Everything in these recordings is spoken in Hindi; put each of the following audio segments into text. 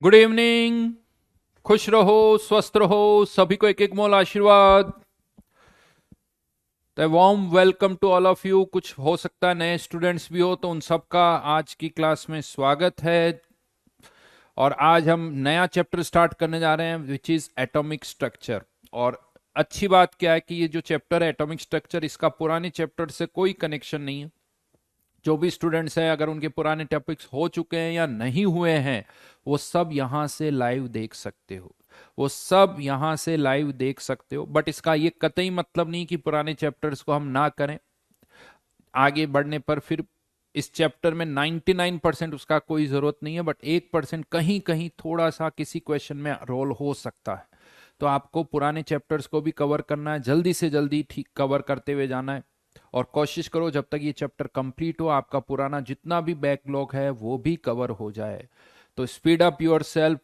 Good evening. खुश रहो, स्वस्थ रहो, सभी को एक एक मोल आशीर्वाद। तो warm welcome to all of you. कुछ हो सकता है नए स्टूडेंट्स भी हो, तो उन सबका आज की क्लास में स्वागत है। और आज हम नया चैप्टर स्टार्ट करने जा रहे हैं विच इज एटॉमिक स्ट्रक्चर। और अच्छी बात क्या है कि ये जो चैप्टर है एटॉमिक स्ट्रक्चर, इसका पुराने चैप्टर से कोई कनेक्शन नहीं है। जो भी स्टूडेंट्स हैं, अगर उनके पुराने टॉपिक्स हो चुके हैं या नहीं हुए हैं, वो सब यहाँ से लाइव देख सकते हो। वो सब यहाँ से लाइव देख सकते हो। बट इसका ये कतई मतलब नहीं कि पुराने चैप्टर्स को हम ना करें। आगे बढ़ने पर फिर इस चैप्टर में 99% उसका कोई जरूरत नहीं है, बट 1% कहीं कहीं थोड़ा सा किसी क्वेश्चन में रोल हो सकता है। तो आपको पुराने चैप्टर्स को भी कवर करना है, जल्दी से जल्दी ठीक कवर करते हुए जाना है। और कोशिश करो जब तक ये चैप्टर कंप्लीट हो, आपका पुराना जितना भी बैकलॉग है वो भी कवर हो जाए। तो speed up your self,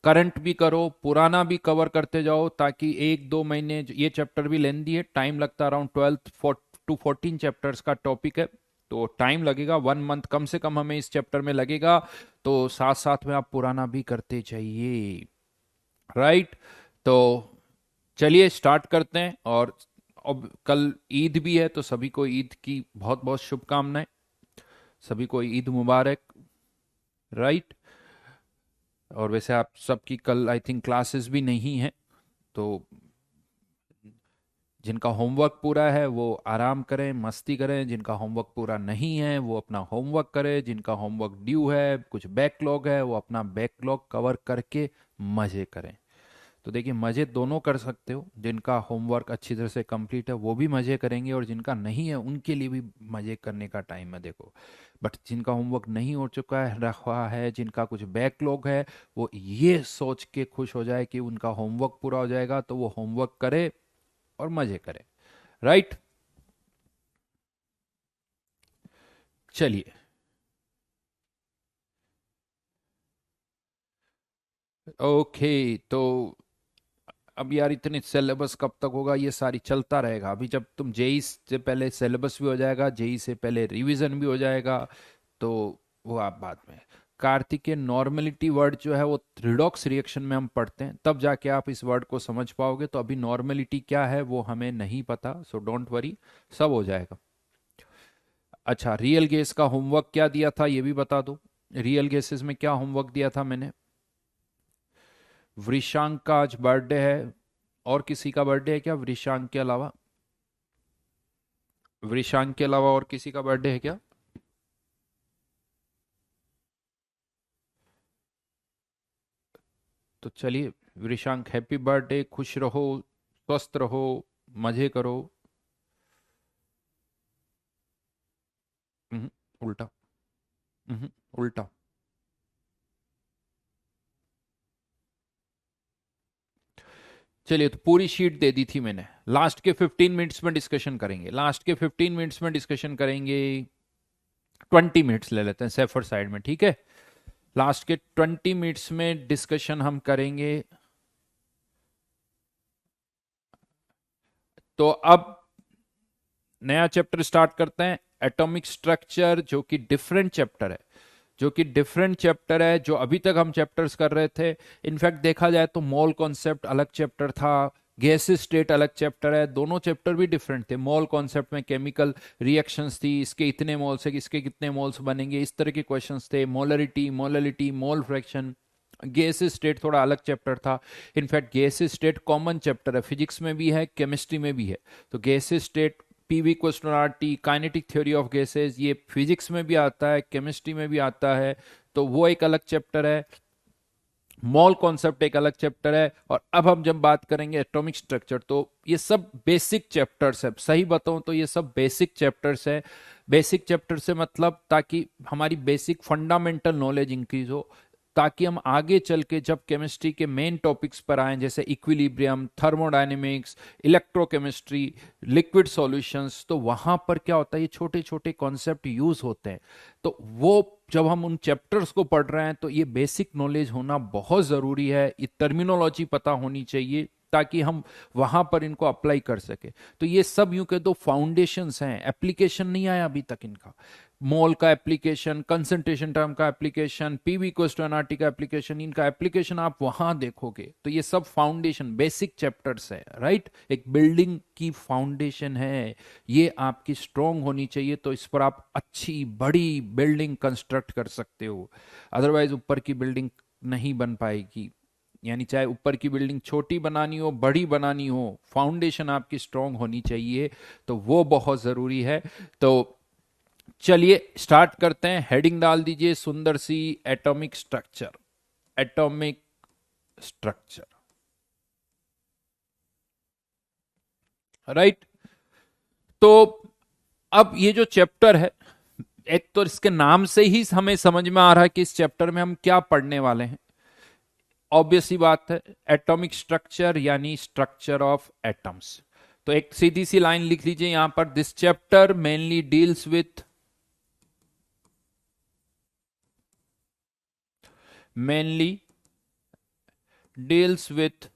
current भी करो, पुराना भी कवर करते जाओ, ताकि 1-2 महीने, ये चैप्टर भी लेंदी है, टाइम लगता है, अराउंड 12 to 14 चैप्टर्स का टॉपिक है। तो टाइम लगेगा, 1 मंथ कम से कम हमें इस चैप्टर में लगेगा। तो साथ साथ में आप पुराना भी करते जाइए। राइट। तो चलिए स्टार्ट करते हैं। और अब कल ईद भी है, तो सभी को ईद की बहुत बहुत शुभकामनाएं। सभी को ईद मुबारक। राइट। और वैसे आप सबकी कल आई थिंक क्लासेस भी नहीं है, तो जिनका होमवर्क पूरा है वो आराम करें, मस्ती करें। जिनका होमवर्क पूरा नहीं है वो अपना होमवर्क करें। जिनका होमवर्क ड्यू है, कुछ बैकलॉग है, वो अपना बैकलॉग कवर करके मजे करें। तो देखिए, मजे दोनों कर सकते हो। जिनका होमवर्क अच्छी तरह से कंप्लीट है वो भी मजे करेंगे, और जिनका नहीं है उनके लिए भी मजे करने का टाइम है। देखो, बट जिनका होमवर्क नहीं हो चुका है रहा है, जिनका कुछ बैकलॉग है, वो ये सोच के खुश हो जाए कि उनका होमवर्क पूरा हो जाएगा, तो वो होमवर्क करे और मजे करे। राइट। चलिए। ओके। तो अब यार, इतने सिलेबस कब तक होगा? ये सारी चलता रहेगा। अभी जब तुम जेई से पहले सिलेबस भी हो जाएगा, जेई से पहले रिवीजन भी हो जाएगा, तो वो आप बाद में। कार्तिक के नॉर्मेलिटी वर्ड जो है वो रिडॉक्स रिएक्शन में हम पढ़ते हैं, तब जाके आप इस वर्ड को समझ पाओगे। तो अभी नॉर्मेलिटी क्या है वो हमें नहीं पता, सो डोंट वरी, सब हो जाएगा। अच्छा, रियल गेस का होमवर्क क्या दिया था ये भी बता दो। रियल गेसेस में क्या होमवर्क दिया था मैंने? वृषांक का आज बर्थडे है। और किसी का बर्थडे है क्या वृषांक के अलावा? वृषांक के अलावा और किसी का बर्थडे है क्या? तो चलिए, वृषांक हैप्पी बर्थडे, खुश रहो, स्वस्थ रहो, मजे करो। हम्म, उल्टा। उल्टा। चलिए, तो पूरी शीट दे दी थी मैंने। लास्ट के 15 मिनट्स में डिस्कशन करेंगे, लास्ट के 15 मिनट्स में डिस्कशन करेंगे। 20 मिनट्स ले लेते हैं सेफर साइड में, ठीक है। लास्ट के 20 मिनट्स में डिस्कशन हम करेंगे। तो अब नया चैप्टर स्टार्ट करते हैं, एटॉमिक स्ट्रक्चर, जो कि डिफरेंट चैप्टर है। जो अभी तक हम चैप्टर्स कर रहे थे। इनफैक्ट देखा जाए तो मोल कॉन्सेप्ट अलग चैप्टर था, गैसेस स्टेट अलग चैप्टर है। दोनों चैप्टर भी डिफरेंट थे। मोल कॉन्सेप्ट में केमिकल रिएक्शंस थी, इसके इतने मोल से इसके कितने मोल्स बनेंगे, इस तरह के क्वेश्चंस थे। Molarity, molality, mole fraction. Gases state थोड़ा अलग चैप्टर था। In fact gases state common chapter है, फिजिक्स में भी है, केमिस्ट्री में भी है। तो gases state, PV question R T, kinetic theory of gases, ये फिजिक्स में भी आता है, केमिस्ट्री में भी आता है। तो वो एक अलग चैप्टर है। मॉल कॉन्सेप्ट एक अलग चैप्टर है। और अब हम जब बात करेंगे एटॉमिक स्ट्रक्चर, तो ये सब बेसिक चैप्टर्स है। सही बताऊं तो ये सब बेसिक चैप्टर्स है। बेसिक चैप्टर से मतलब ताकि हमारी बेसिक फंडामेंटल नॉलेज इंक्रीज हो, ताकि हम आगे चल के जब केमिस्ट्री के मेन टॉपिक्स पर आए, जैसे equilibrium, thermodynamics, electrochemistry, liquid solutions, तो वहां पर क्या होता है, ये छोटे छोटे कॉन्सेप्ट यूज होते हैं। तो वो जब हम उन चैप्टर्स को पढ़ रहे हैं, तो ये बेसिक नॉलेज होना बहुत जरूरी है। ये टर्मिनोलॉजी पता होनी चाहिए। ताकि हम वहां पर इनको अप्लाई कर सके। तो ये सब यूं कह दो फाउंडेशंस हैं, एप्लीकेशन नहीं आया अभी तक इनका। मोल का एप्लीकेशन, कंसंट्रेशन टर्म का application, PV equals to NRT का एप्लीकेशन, इनका एप्लीकेशन आप वहां देखोगे तो ये सब फाउंडेशन बेसिक चैप्टर्स है, राइट। एक बिल्डिंग की फाउंडेशन है, ये आपकी स्ट्रांग होनी चाहिए, तो इस पर आप अच्छी बड़ी बिल्डिंग कंस्ट्रक्ट कर सकते हो। अदरवाइज ऊपर की बिल्डिंग नहीं बन पाएगी। यानी चाहे ऊपर की बिल्डिंग छोटी बनानी हो बड़ी बनानी हो, फाउंडेशन आपकी स्ट्रांग होनी चाहिए, तो वो बहुत जरूरी है। तो चलिए स्टार्ट करते हैं। हेडिंग डाल दीजिए सुंदर सी, atomic structure. Atomic structure, right. तो अब ये जो चैप्टर है, एक तो इसके नाम से ही हमें समझ में आ रहा है कि इस चैप्टर में हम क्या पढ़ने वाले हैं। ऑब्वियसली बात है, एटॉमिक स्ट्रक्चर यानी स्ट्रक्चर ऑफ एटम्स। तो एक सीधी सी लाइन लिख लीजिए यहां पर, this chapter mainly deals with mainly deals with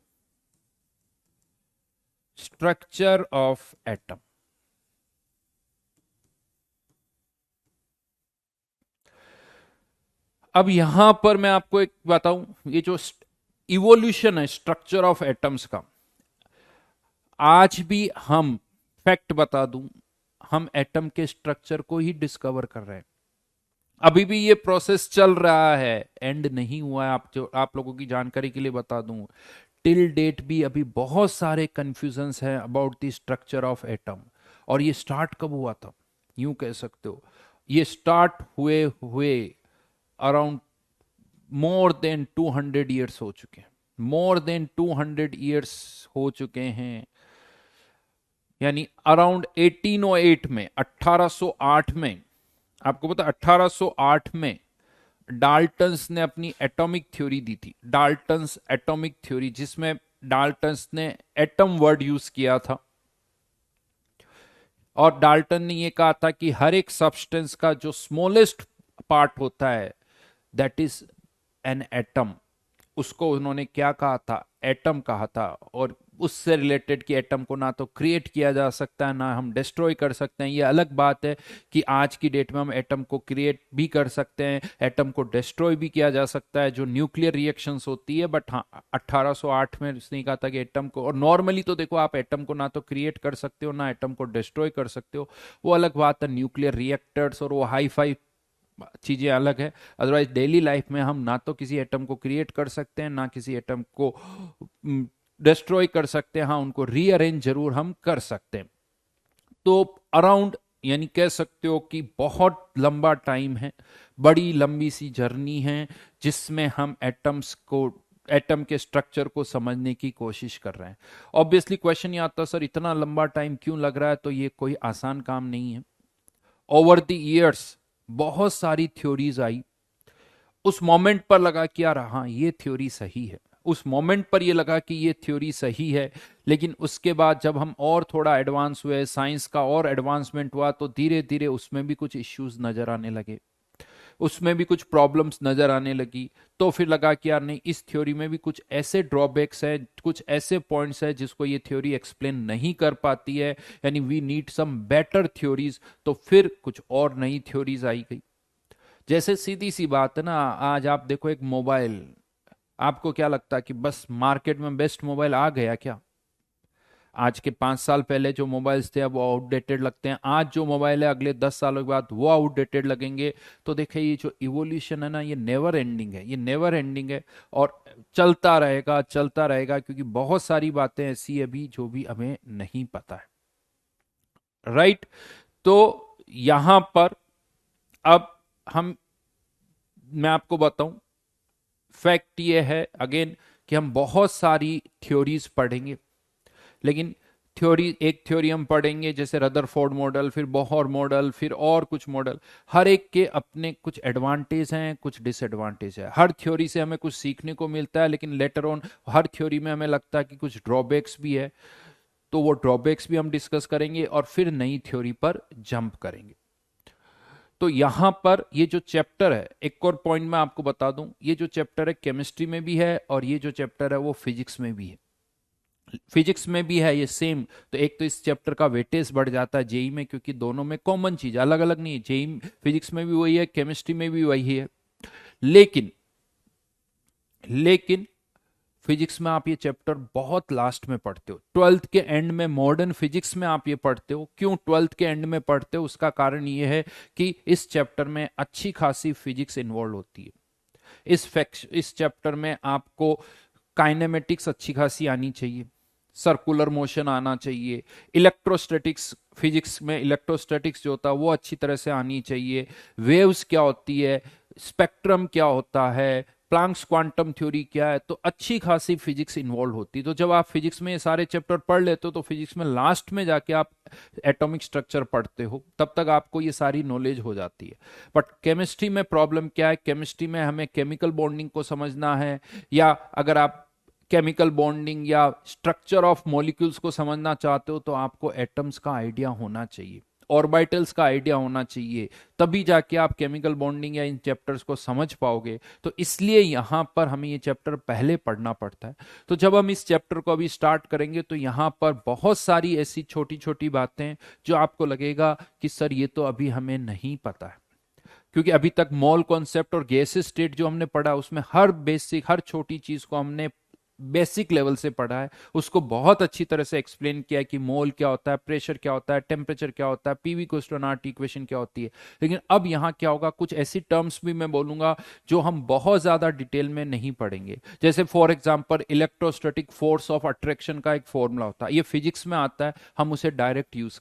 structure of atom। अब यहां पर मैं आपको एक बताऊं, ये जो इवोल्यूशन है स्ट्रक्चर ऑफ एटम्स का, आज भी हम फैक्ट बता दूं, हम एटम के स्ट्रक्चर को ही डिस्कवर कर रहे हैं। अभी भी ये प्रोसेस चल रहा है, एंड नहीं हुआ है। आप लोगों की जानकारी के लिए बता दूं, टिल डेट भी अभी बहुत सारे कंफ्यूजन्स हैं about the structure of atom. और ये स्टार्ट कब हुआ था, यूं कह सकते हो ये स्टार्ट हुए हुए अराउंड मोर देन 200 ईयर्स हो चुके हैं। मोर देन 200 ईयर्स हो चुके हैं। यानी अराउंड 1808 में, 1808 में, आपको पता 1808 में डाल्टन्स ने अपनी एटॉमिक थ्योरी दी थी, डाल्टन्स एटॉमिक थ्योरी, जिसमें डाल्टन्स ने एटम वर्ड यूज किया था। और डाल्टन ने यह कहा था कि हर एक सब्सटेंस का जो स्मॉलेस्ट पार्ट होता है दैट इज एन एटम, उसको उन्होंने क्या कहा था, एटम कहा था। और उससे रिलेटेड कि एटम को ना तो क्रिएट किया जा सकता है ना हम डिस्ट्रॉय कर सकते हैं। ये अलग बात है कि आज की डेट में हम एटम को क्रिएट भी कर सकते हैं, एटम को डिस्ट्रॉय भी किया जा सकता है, जो न्यूक्लियर रिएक्शंस होती है। बट हाँ, 1808 में उसने कहा था कि एटम को, और नॉर्मली तो देखो आप एटम को ना तो क्रिएट कर सकते हो ना एटम को डिस्ट्रॉय कर सकते हो, वो अलग बात है, न्यूक्लियर रिएक्टर्स और वो हाई फाई चीजें अलग है। अदरवाइज डेली लाइफ में हम ना तो किसी एटम को क्रिएट कर सकते हैं ना किसी एटम को डिस्ट्रॉय कर सकते हैं। हाँ, उनको रीअरेंज जरूर हम कर सकते हैं। तो अराउंड, यानी कह सकते हो कि बहुत लंबा टाइम है, बड़ी लंबी सी जर्नी है, जिसमें हम एटम्स को, एटम के स्ट्रक्चर को समझने की कोशिश कर रहे हैं। ऑब्वियसली क्वेश्चन ये आता, सर इतना लंबा टाइम क्यों लग रहा है? तो ये कोई आसान काम नहीं है। ओवर द ईयर्स बहुत सारी थ्योरीज आई। उस मोमेंट पर लगा कि यार हाँ ये थ्योरी सही है, उस मोमेंट पर ये लगा कि ये थ्योरी सही है। लेकिन उसके बाद जब हम और थोड़ा एडवांस हुए, साइंस का और एडवांसमेंट हुआ, तो धीरे धीरे उसमें भी कुछ इश्यूज नजर आने लगे, उसमें भी कुछ प्रॉब्लम्स नजर आने लगी। तो फिर लगा कि यार नहीं, इस थ्योरी में भी कुछ ऐसे ड्रॉबैक्स है, कुछ ऐसे पॉइंट्स है जिसको ये थ्योरी एक्सप्लेन नहीं कर पाती है, यानी we need some better theories. तो फिर कुछ और नई थ्योरीज आई गई। जैसे सीधी सी बात है ना, आज आप देखो एक मोबाइल, आपको क्या लगता है कि बस मार्केट में बेस्ट मोबाइल आ गया क्या? आज के 5 साल पहले जो मोबाइल्स थे अब वो आउटडेटेड लगते हैं, आज जो मोबाइल है अगले 10 सालों के बाद वो आउटडेटेड लगेंगे। तो देखिए ये जो इवोल्यूशन है ना, ये नेवर एंडिंग है, ये नेवर एंडिंग है, और चलता रहेगा चलता रहेगा, क्योंकि बहुत सारी बातें ऐसी है अभी जो भी हमें नहीं पता है, राइट। तो यहां पर अब हम, मैं आपको बताऊं, फैक्ट ये है अगेन कि हम बहुत सारी थ्योरीज पढ़ेंगे। लेकिन थ्योरी, एक थ्योरी हम पढ़ेंगे जैसे रदरफोर्ड मॉडल, फिर बोहर मॉडल, फिर और कुछ मॉडल, हर एक के अपने कुछ एडवांटेज हैं, कुछ डिसएडवांटेज है। हर थ्योरी से हमें कुछ सीखने को मिलता है, लेकिन लेटर ऑन हर थ्योरी में हमें लगता है कि कुछ ड्रॉबैक्स भी है। तो वो ड्रॉबैक्स भी हम डिस्कस करेंगे और फिर नई थ्योरी पर जंप करेंगे। तो यहां पर ये जो चैप्टर है, एक और पॉइंट मैं आपको बता दूं, ये जो चैप्टर है केमिस्ट्री में भी है और ये जो चैप्टर है वो फिजिक्स में भी है। फिजिक्स में भी है ये सेम। तो एक तो इस चैप्टर का वेटेज बढ़ जाता है जेई में, क्योंकि दोनों में कॉमन चीज, अलग अलग नहीं है। जेई फिजिक्स में भी वही है, केमिस्ट्री में भी वही है। लेकिन लेकिन फिजिक्स में आप ये चैप्टर बहुत लास्ट में पढ़ते हो, ट्वेल्थ के एंड में। मॉडर्न फिजिक्स में आप ये पढ़ते हो। क्यों ट्वेल्थ के एंड में पढ़ते हो? उसका कारण ये है कि इस चैप्टर में अच्छी खासी फिजिक्स इन्वॉल्व होती है। इस चैप्टर में आपको काइनेमेटिक्स अच्छी खासी आनी चाहिए, सर्कुलर मोशन आना चाहिए, इलेक्ट्रोस्टैटिक्स, फिजिक्स में इलेक्ट्रोस्टैटिक्स जो होता है वो अच्छी तरह से आनी चाहिए, वेव्स क्या होती है, स्पेक्ट्रम क्या होता है, प्लांक्स क्वांटम थ्योरी क्या है। तो अच्छी खासी फिजिक्स इन्वॉल्व होती है। तो जब आप फिजिक्स में ये सारे चैप्टर पढ़ लेते हो तो फिजिक्स में लास्ट में जाके आप एटॉमिक स्ट्रक्चर पढ़ते हो, तब तक आपको ये सारी नॉलेज हो जाती है। बट केमिस्ट्री में प्रॉब्लम क्या है? केमिस्ट्री में हमें केमिकल बॉन्डिंग को समझना है, या अगर आप केमिकल बॉन्डिंग या स्ट्रक्चर ऑफ मॉलिक्यूल्स को समझना चाहते हो तो आपको एटम्स का आइडिया होना चाहिए, ऑर्बिटल्स का आइडिया होना चाहिए, तभी जाके आप केमिकल बॉन्डिंग या इन चैप्टर्स को समझ पाओगे। तो इसलिए यहां पर हमें ये चैप्टर पहले पढ़ना पड़ता है। तो जब हम इस चैप्टर को अभी स्टार्ट करेंगे तो यहां पर बहुत सारी ऐसी छोटी छोटी बातें जो आपको लगेगा कि सर ये तो अभी हमें नहीं पता है, क्योंकि अभी तक मॉल कॉन्सेप्ट और गैसेस स्टेट जो हमने पढ़ा उसमें हर बेसिक, हर छोटी चीज को हमने बेसिक लेवल से पढ़ा है, उसको बहुत अच्छी तरह से एक्सप्लेन किया है कि मोल क्या होता है, प्रेशर क्या होता है, टेम्परेचर क्या होता है, पीवी क्वेश्चन इक्वेशन क्या होती है। लेकिन अब यहाँ क्या होगा, कुछ ऐसी टर्म्स भी मैं बोलूंगा जो हम बहुत ज्यादा डिटेल में नहीं पढ़ेंगे। जैसे for example electrostatic force of attraction का एक फॉर्मूला होता है, ये फिजिक्स में आता है, हम उसे डायरेक्ट यूज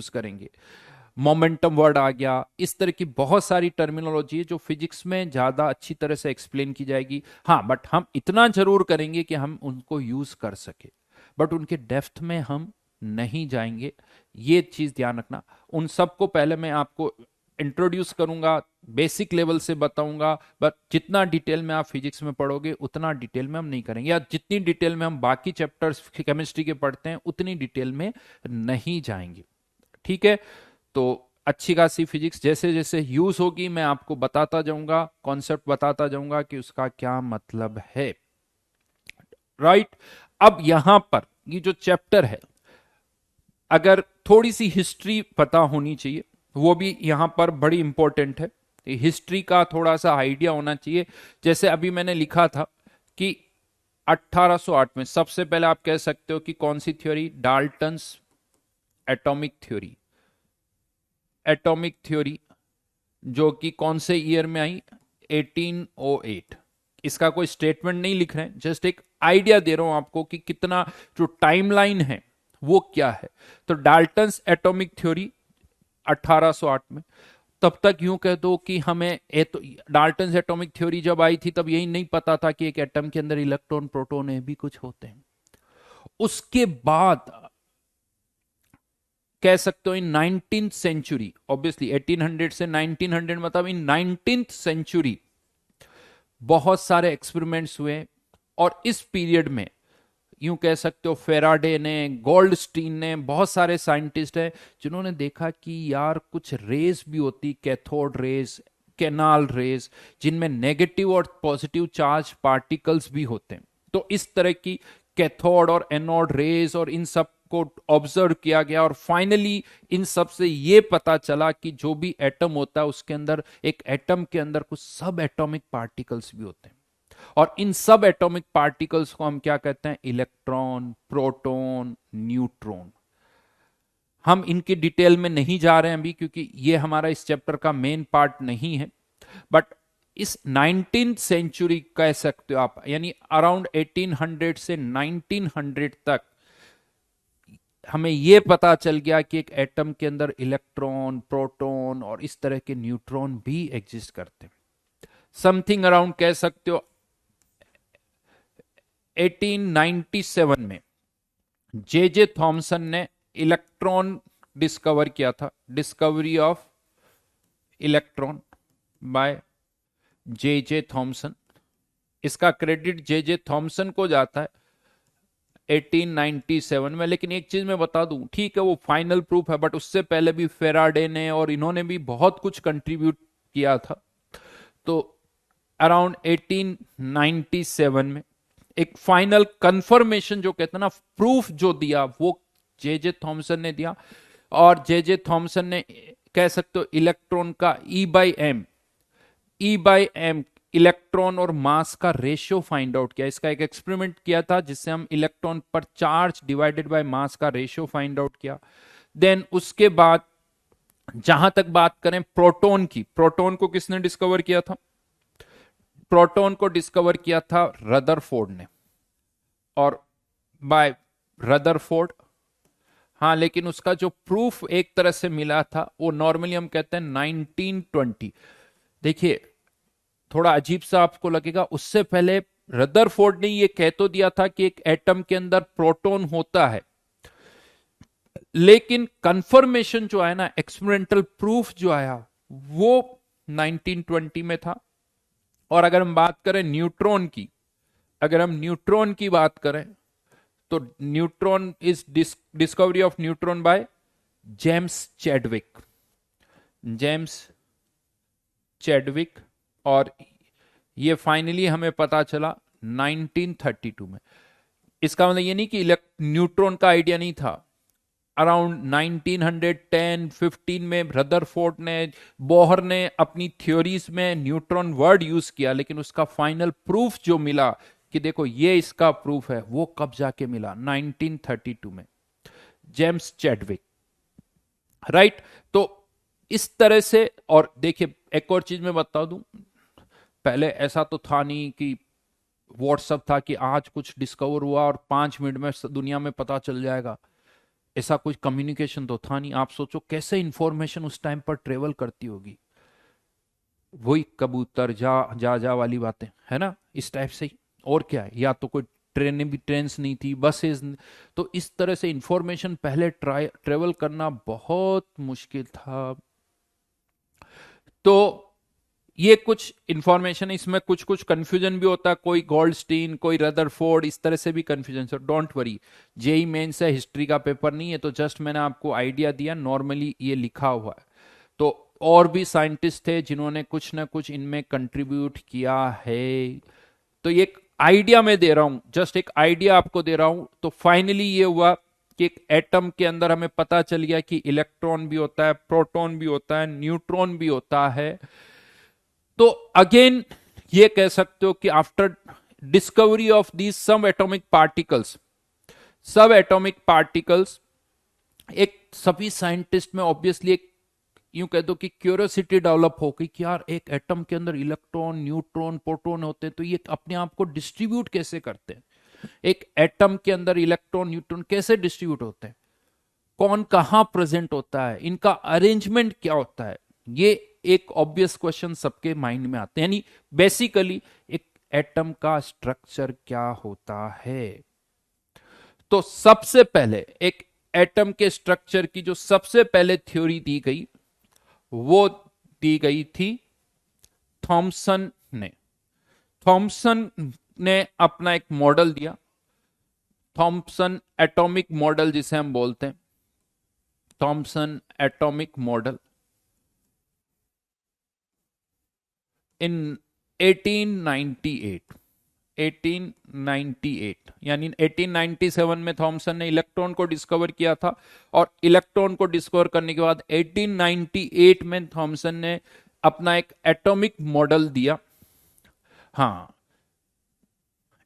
करेंगे, मोमेंटम वर्ड आ गया। इस तरह की बहुत सारी टर्मिनोलॉजी है जो फिजिक्स में ज्यादा अच्छी तरह से एक्सप्लेन की जाएगी। हाँ, बट हम इतना जरूर करेंगे कि हम उनको यूज कर सके, बट उनके डेप्थ में हम नहीं जाएंगे, ये चीज ध्यान रखना। उन सबको पहले मैं आपको इंट्रोड्यूस करूंगा, बेसिक लेवल से बताऊंगा, बट जितना डिटेल में आप फिजिक्स में पढ़ोगे उतना डिटेल में हम नहीं करेंगे, या जितनी डिटेल में हम बाकी चैप्टर्स केमिस्ट्री के पढ़ते हैं उतनी डिटेल में नहीं जाएंगे। ठीक है? तो अच्छी खासी फिजिक्स जैसे जैसे यूज होगी मैं आपको बताता जाऊंगा, कॉन्सेप्ट बताता जाऊंगा कि उसका क्या मतलब है। राइट? अब यहां पर ये जो चैप्टर है, अगर थोड़ी सी हिस्ट्री पता होनी चाहिए, वो भी यहां पर बड़ी इंपॉर्टेंट है। हिस्ट्री का थोड़ा सा आइडिया होना चाहिए। जैसे अभी मैंने लिखा था कि 1808 में सबसे पहले आप कह सकते हो कि कौन सी theory? Dalton's atomic theory. Atomic theory जो कि कौन से ईयर में आई? 1808। इसका कोई स्टेटमेंट नहीं लिख रहे हैं, जस्ट एक आइडिया दे रहा हूं आपको कि कितना जो टाइमलाइन है वो क्या है। तो डाल्टन्स एटॉमिक थ्योरी 1808 में। तब तक यूं कह दो कि हमें तो डाल्टन्स एटॉमिक थ्योरी जब आई थी तब यही नहीं पता था कि एक एटम के अंदर इलेक्ट्रॉन प्रोटॉन है भी कुछ होते हैं। उसके बाद कह सकते हो इन 19th सेंचुरी, ऑब्वियसली 1800 से 1900 मतलब इन 19th सेंचुरी बहुत सारे एक्सपेरिमेंट्स हुए। और इस पीरियड में यूं कह सकते हो फेराडे ने, गोल्डस्टीन ने, बहुत सारे साइंटिस्ट हैं जिन्होंने देखा कि यार कुछ रेस भी होती, कैथोड रेस, कैनाल रेस, जिनमें नेगेटिव और पॉजिटिव चार्ज पार्टिकल्स भी होते हैं। तो इस तरह की कैथोड और एनोड रेस और इन सब को ऑब्जर्व किया गया, और फाइनली इन सब से ये पता चला कि जो भी एटम होता है उसके अंदर, एक एटम के अंदर कुछ सब एटॉमिक पार्टिकल्स भी होते हैं। और इन सब एटॉमिक पार्टिकल्स को हम क्या कहते हैं? Electron, proton, neutron. हम इनकी डिटेल में नहीं जा रहे हैं अभी, क्योंकि ये हमारा इस चैप्टर का मेन पार्ट नहीं है। बट इस 19th सेंचुरी कह सकते हो आप, यानी अराउंड 1800 से 1900 तक हमें यह पता चल गया कि एक एटम के अंदर इलेक्ट्रॉन, प्रोटॉन और इस तरह के न्यूट्रॉन भी एग्जिस्ट करते हैं। समथिंग अराउंड कह सकते हो 1897 में जे जे थॉमसन ने इलेक्ट्रॉन डिस्कवर किया था, discovery of electron by J J Thomson. इसका क्रेडिट जे जे थॉमसन को जाता है 1897 में। लेकिन एक चीज मैं बता दूं, ठीक है वो फाइनल प्रूफ है, बट उससे पहले भी फेराडे ने और इन्होंने भी बहुत कुछ कंट्रीब्यूट किया था। तो अराउंड 1897 में एक फाइनल कंफर्मेशन जो कहते हैं ना, प्रूफ जो दिया वो जे जे थॉमसन ने दिया। और जे जे थॉमसन ने कह सकते हो इलेक्ट्रॉन का ई बाई एम इलेक्ट्रॉन और मास का रेशियो फाइंड आउट किया। इसका एक एक्सपेरिमेंट किया था जिससे हम इलेक्ट्रॉन पर चार्ज डिवाइडेड बाय मास का रेशियो फाइंड आउट किया। देन उसके बाद जहां तक बात करें प्रोटॉन की, प्रोटॉन को किसने डिस्कवर किया था? प्रोटॉन को डिस्कवर किया था रदरफोर्ड ने, और बाय रदरफोर्ड। हाँ, लेकिन उसका जो प्रूफ एक तरह से मिला था वो नॉर्मली हम कहते हैं 1920। देखिए थोड़ा अजीब सा आपको लगेगा, उससे पहले रदरफोर्ड ने ये कह तो दिया था कि एक एटम के अंदर प्रोटॉन होता है, लेकिन कंफर्मेशन जो आया ना, एक्सपेरिमेंटल प्रूफ जो आया वो 1920 में था। और अगर हम बात करें न्यूट्रॉन की, अगर हम न्यूट्रॉन की बात करें तो neutron is discovery of neutron by James Chadwick, James Chadwick. और ये फाइनली हमें पता चला 1932 में। इसका मतलब ये नहीं कि न्यूट्रॉन का आइडिया नहीं था। अराउंड 1910-15 में रदरफोर्ड ने, बोहर ने अपनी थ्योरीज में न्यूट्रॉन वर्ड यूज किया, लेकिन उसका फाइनल प्रूफ जो मिला कि देखो ये इसका प्रूफ है, वो कब जाके मिला? 1932 में, जेम्स चैडविक। राइट? तो इस तरह से। और देखिए एक और चीज मैं बता दूं, पहले ऐसा तो था नहीं कि व्हाट्सअप था कि आज कुछ डिस्कवर हुआ और 5 मिनट में दुनिया में पता चल जाएगा। ऐसा कुछ कम्युनिकेशन तो था नहीं। आप सोचो कैसे इंफॉर्मेशन उस टाइम पर ट्रेवल करती होगी। वही कबूतर जा जा जा वाली बातें है ना, इस टाइप से ही। और क्या है, या तो कोई ट्रेनें भी, ट्रेन्स नहीं थी, बसेस। तो इस तरह से इंफॉर्मेशन पहले ट्रेवल करना बहुत मुश्किल था। तो ये कुछ इंफॉर्मेशन है, इसमें कुछ कुछ कंफ्यूजन भी होता है, कोई गोल्डस्टीन, कोई रदरफोर्ड, इस तरह से भी confusion. So don't worry, JEE Mains है, हिस्ट्री का पेपर नहीं है, तो जस्ट मैंने आपको आइडिया दिया, नॉर्मली ये लिखा हुआ है। तो और भी साइंटिस्ट थे जिन्होंने कुछ ना कुछ इनमें कंट्रीब्यूट किया है। तो ये एक आइडिया मैं दे रहा हूं, जस्ट एक आइडिया आपको दे रहा हूं। तो फाइनली ये हुआ कि एक एटम के अंदर हमें पता चल गया कि इलेक्ट्रॉन भी होता है, प्रोटॉन भी होता है, न्यूट्रॉन भी होता है। तो अगेन ये कह सकते हो कि after discovery of these sub atomic particles, सब एटॉमिक पार्टिकल्स, एक सभी साइंटिस्ट में ऑब्वियसली एक यूं कह दो कि क्यूरियोसिटी डेवलप हो गई कि यार एक एटम के अंदर इलेक्ट्रॉन, न्यूट्रॉन, प्रोटॉन होते हैं, तो ये अपने आप को डिस्ट्रीब्यूट कैसे करते हैं? एक एटम के अंदर इलेक्ट्रॉन, न्यूट्रॉन कैसे डिस्ट्रीब्यूट होते हैं? कौन कहां प्रेजेंट होता है? इनका अरेंजमेंट क्या होता है? ये एक ऑब्वियस क्वेश्चन सबके माइंड में आते हैं। यानी बेसिकली एक एटम का स्ट्रक्चर क्या होता है? तो सबसे पहले एक एटम के स्ट्रक्चर की जो सबसे पहले थ्योरी दी गई, वो दी गई थी थॉमसन ने। थॉमसन ने अपना एक मॉडल दिया, थॉमसन एटॉमिक मॉडल जिसे हम बोलते हैं, थॉमसन एटॉमिक मॉडल इन 1898। 1898 यानी 1897 में थॉमसन ने इलेक्ट्रॉन को डिस्कवर किया था, और इलेक्ट्रॉन को डिस्कवर करने के बाद 1898 में थॉमसन ने अपना एक एटॉमिक मॉडल दिया। हाँ,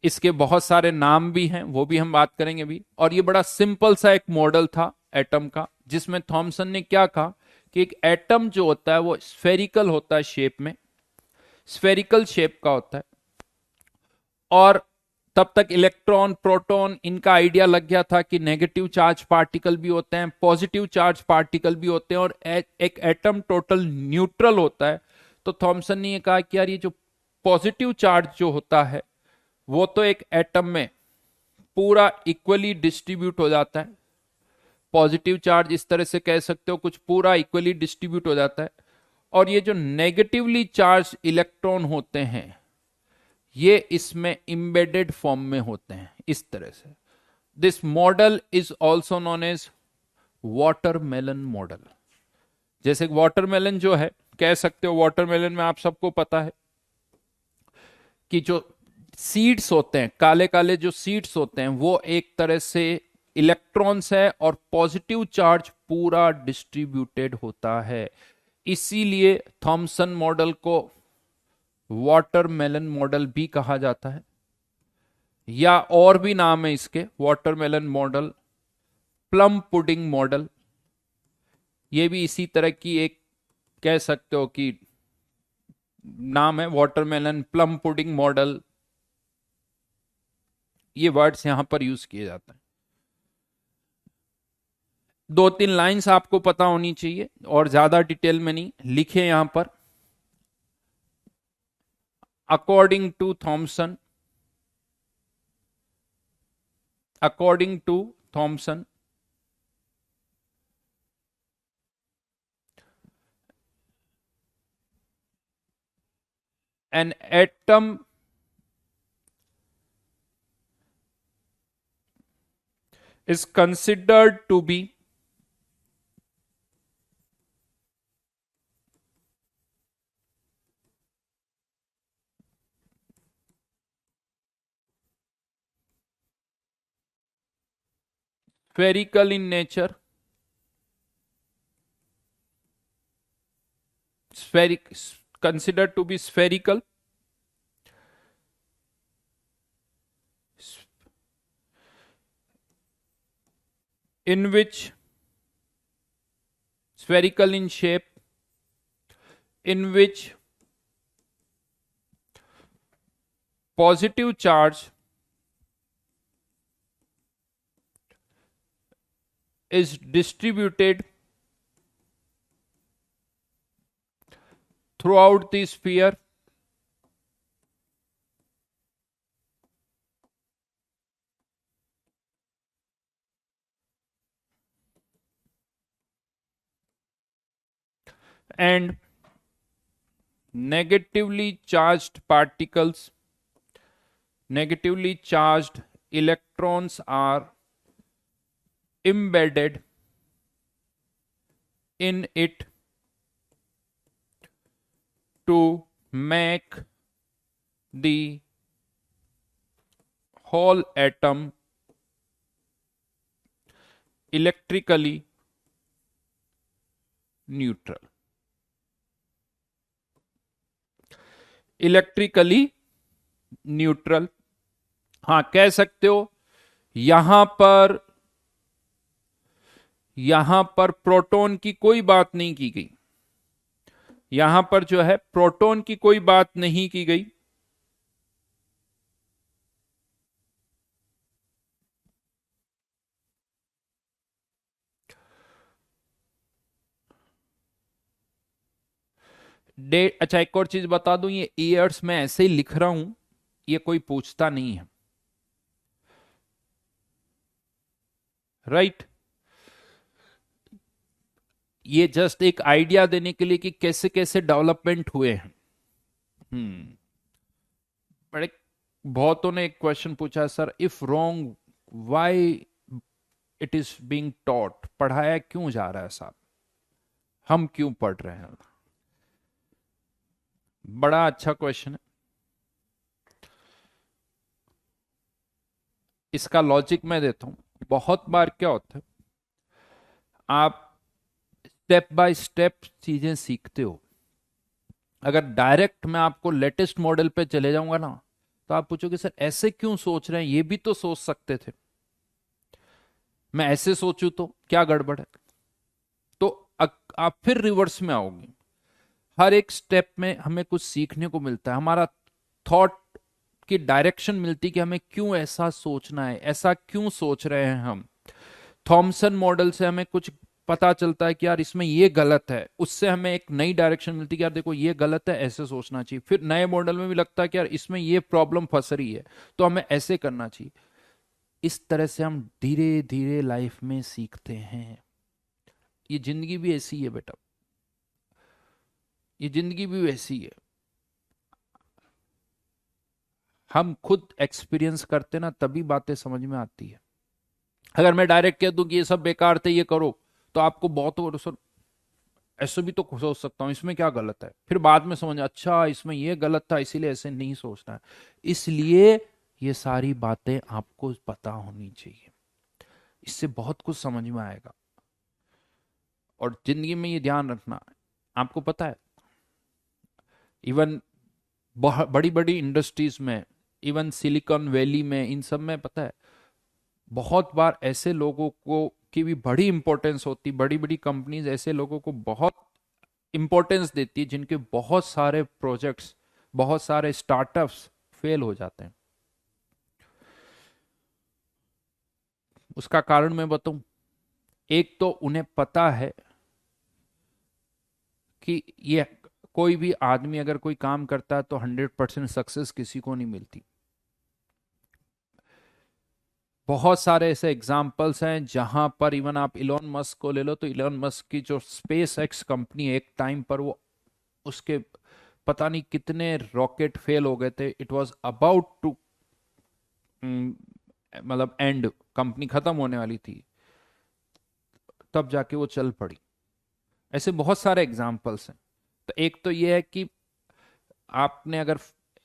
इसके बहुत सारे नाम भी हैं, वो भी हम बात करेंगे भी। और ये बड़ा सिंपल सा एक मॉडल था एटम का, जिसमें थॉमसन ने क्या कहा कि एक एटम जो होता है वो स्फेरिकल होता है शेप में, स्फेरिकल शेप का होता है। और तब तक इलेक्ट्रॉन, प्रोटॉन, इनका आइडिया लग गया था कि नेगेटिव चार्ज पार्टिकल भी होते हैं, पॉजिटिव चार्ज पार्टिकल भी होते हैं, और एक एटम टोटल न्यूट्रल होता है। तो थॉमसन ने ये कहा कि यार ये जो पॉजिटिव चार्ज जो होता है वो तो एक एटम में पूरा इक्वली डिस्ट्रीब्यूट हो जाता है। पॉजिटिव चार्ज इस तरह से कह सकते हो, कुछ पूरा इक्वली डिस्ट्रीब्यूट हो जाता है। और ये जो नेगेटिवली चार्ज इलेक्ट्रॉन होते हैं ये इसमें इम्बेडेड फॉर्म में होते हैं, इस तरह से। This model is also known as watermelon model. जैसे वाटरमेलन जो है, कह सकते हो वाटरमेलन में आप सबको पता है कि जो सीड्स होते हैं, काले काले जो सीड्स होते हैं वो एक तरह से इलेक्ट्रॉन्स है और पॉजिटिव चार्ज पूरा डिस्ट्रीब्यूटेड होता है। इसीलिए थॉमसन मॉडल को वाटरमेलन मॉडल भी कहा जाता है, या और भी नाम है इसके, watermelon model, plum pudding model, ये भी इसी तरह की एक कह सकते हो कि नाम है, वाटरमेलन, प्लम पुडिंग मॉडल, ये वर्ड्स यहां पर यूज किए जाते हैं। दो तीन लाइंस आपको पता होनी चाहिए और ज्यादा डिटेल में नहीं लिखे यहां पर। According to Thomson, according to Thomson, an atom is considered to be spherical in nature, considered to be spherical, in which spherical in shape, in which positive charge is distributed throughout the sphere, and negatively charged particles, negatively charged electrons are embedded in it to make the whole atom electrically neutral, electrically neutral. हाँ, कह सकते हो यहां पर प्रोटॉन की कोई बात नहीं की गई, यहां पर जो है प्रोटॉन की कोई बात नहीं की गई, डेट। अच्छा, एक और चीज बता दूं, ये ईयर्स में ऐसे ही लिख रहा हूं, ये कोई पूछता नहीं है, राइट। ये जस्ट एक आइडिया देने के लिए कि कैसे कैसे डेवलपमेंट हुए हैं। बड़े बहुतों ने एक क्वेश्चन पूछा, sir if wrong why it is being taught, पढ़ाया क्यों जा रहा है साहब, हम क्यों पढ़ रहे हैं। बड़ा अच्छा क्वेश्चन है। इसका लॉजिक मैं देता हूं। बहुत बार क्या होता है, आप स्टेप बाय स्टेप चीजें सीखते हो। अगर डायरेक्ट मैं आपको लेटेस्ट मॉडल पे चले जाऊंगा ना, तो आप पूछोगे सर ऐसे क्यों सोच रहे हैं, ये भी तो सोच सकते थे, मैं ऐसे सोचूं तो क्या गड़बड़ है। तो आप फिर रिवर्स में आओगे। हर एक स्टेप में हमें कुछ सीखने को मिलता है, हमारा थॉट की डायरेक्शन मिलती कि हमें क्यों ऐसा सोचना है, ऐसा क्यों सोच रहे हैं हम। थॉमसन मॉडल से हमें कुछ पता चलता है कि यार इसमें ये गलत है, उससे हमें एक नई डायरेक्शन मिलती है कि यार देखो ये गलत है, ऐसे सोचना चाहिए। फिर नए मॉडल में भी लगता है कि यार इसमें ये प्रॉब्लम फंस रही है, तो हमें ऐसे करना चाहिए। इस तरह से हम धीरे धीरे लाइफ में सीखते हैं। ये जिंदगी भी ऐसी है बेटा, ये जिंदगी भी वैसी है। हम खुद एक्सपीरियंस करते ना, तभी बातें समझ में आती है। अगर मैं डायरेक्ट कह दूं कि ये सब बेकार थे, ये करो, तो आपको बहुत ऐसे भी तो सोच सकता हूं, इसमें क्या गलत है, फिर बाद में समझ अच्छा इसमें ये गलत था इसीलिए ऐसे नहीं सोचना है। इसलिए ये सारी बातें आपको पता होनी चाहिए, इससे बहुत कुछ समझ में आएगा। और जिंदगी में ये ध्यान रखना, आपको पता है इवन बड़ी बड़ी इंडस्ट्रीज में, इवन सिलिकॉन वैली में, इन सब में पता है बहुत बार ऐसे लोगों को की भी बड़ी इंपॉर्टेंस होती, बड़ी बड़ी कंपनीज ऐसे लोगों को बहुत इंपॉर्टेंस देती है जिनके बहुत सारे प्रोजेक्ट्स, बहुत सारे स्टार्टअप्स फेल हो जाते हैं। उसका कारण मैं बताऊं, एक तो उन्हें पता है कि ये कोई भी आदमी अगर कोई काम करता है तो 100% सक्सेस किसी को नहीं मिलती। बहुत सारे ऐसे एग्जाम्पल्स हैं जहां पर इवन आप इलॉन मस्क को ले लो, तो इलॉन मस्क की जो स्पेस एक्स कंपनी है, एक टाइम पर वो उसके पता नहीं कितने रॉकेट फेल हो गए थे, इट वाज अबाउट टू मतलब एंड, कंपनी खत्म होने वाली थी, तब जाके वो चल पड़ी। ऐसे बहुत सारे एग्जाम्पल्स हैं। तो एक तो ये है कि आपने अगर,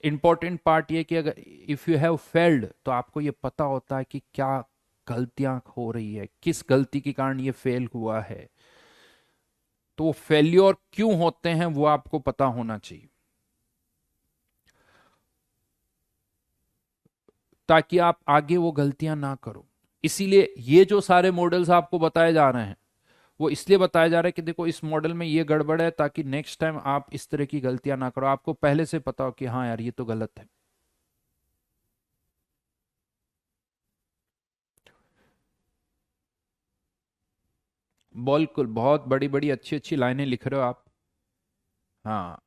इंपॉर्टेंट पार्ट ये कि अगर इफ यू हैव फेल्ड तो आपको ये पता होता है कि क्या गलतियां हो रही है, किस गलती के कारण ये फेल हुआ है, तो वो फेल्योर क्यों होते हैं वो आपको पता होना चाहिए, ताकि आप आगे वो गलतियां ना करो। इसीलिए ये जो सारे मॉडल्स आपको बताए जा रहे हैं वो इसलिए बताया जा रहा है कि देखो इस मॉडल में ये गड़बड़ है, ताकि नेक्स्ट टाइम आप इस तरह की गलतियां ना करो, आपको पहले से पता हो कि हाँ यार ये तो गलत है। बिल्कुल, बहुत बड़ी बड़ी अच्छी अच्छी लाइनें लिख रहे हो आप। हाँ,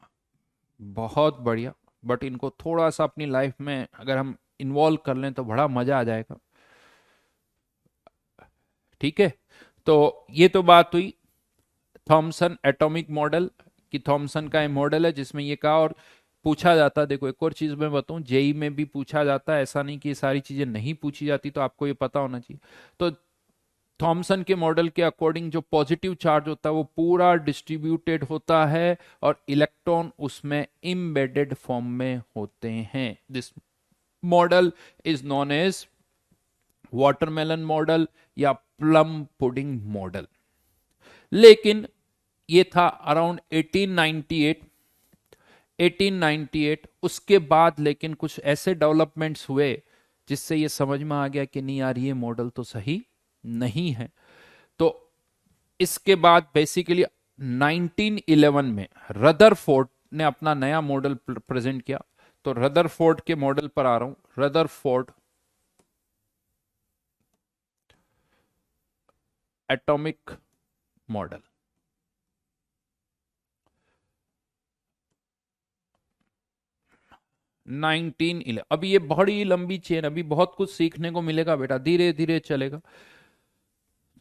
बहुत बढ़िया। बट इनको थोड़ा सा अपनी लाइफ में अगर हम इन्वॉल्व कर लें तो बड़ा मजा आ जाएगा। ठीक है, तो ये तो बात हुई थॉमसन एटॉमिक मॉडल कि थॉमसन का ये मॉडल है जिसमें ये कहा। और पूछा जाता है, देखो एक और चीज मैं बताऊं, जेई में भी पूछा जाता है, ऐसा नहीं कि ये सारी चीजें नहीं पूछी जाती, तो आपको ये पता होना चाहिए। तो थॉमसन के मॉडल के अकॉर्डिंग जो पॉजिटिव चार्ज होता है वो पूरा डिस्ट्रीब्यूटेड होता है और इलेक्ट्रॉन उसमें इम्बेडेड फॉर्म में होते हैं। This model is known as watermelon model या प्लम पुडिंग मॉडल। लेकिन ये था अराउंड 1898, 1898। उसके बाद लेकिन कुछ ऐसे डेवलपमेंट्स हुए जिससे ये समझ में आ गया कि नहीं यार ये मॉडल तो सही नहीं है। तो इसके बाद बेसिकली 1911 में रदरफोर्ड ने अपना नया मॉडल प्रेजेंट किया। तो रदरफोर्ड के मॉडल पर आ रहा हूं, रदरफोर्ड एटॉमिक मॉडल। 1911, अभी ये बड़ी लंबी चेन, अभी बहुत कुछ सीखने को मिलेगा बेटा, धीरे धीरे चलेगा।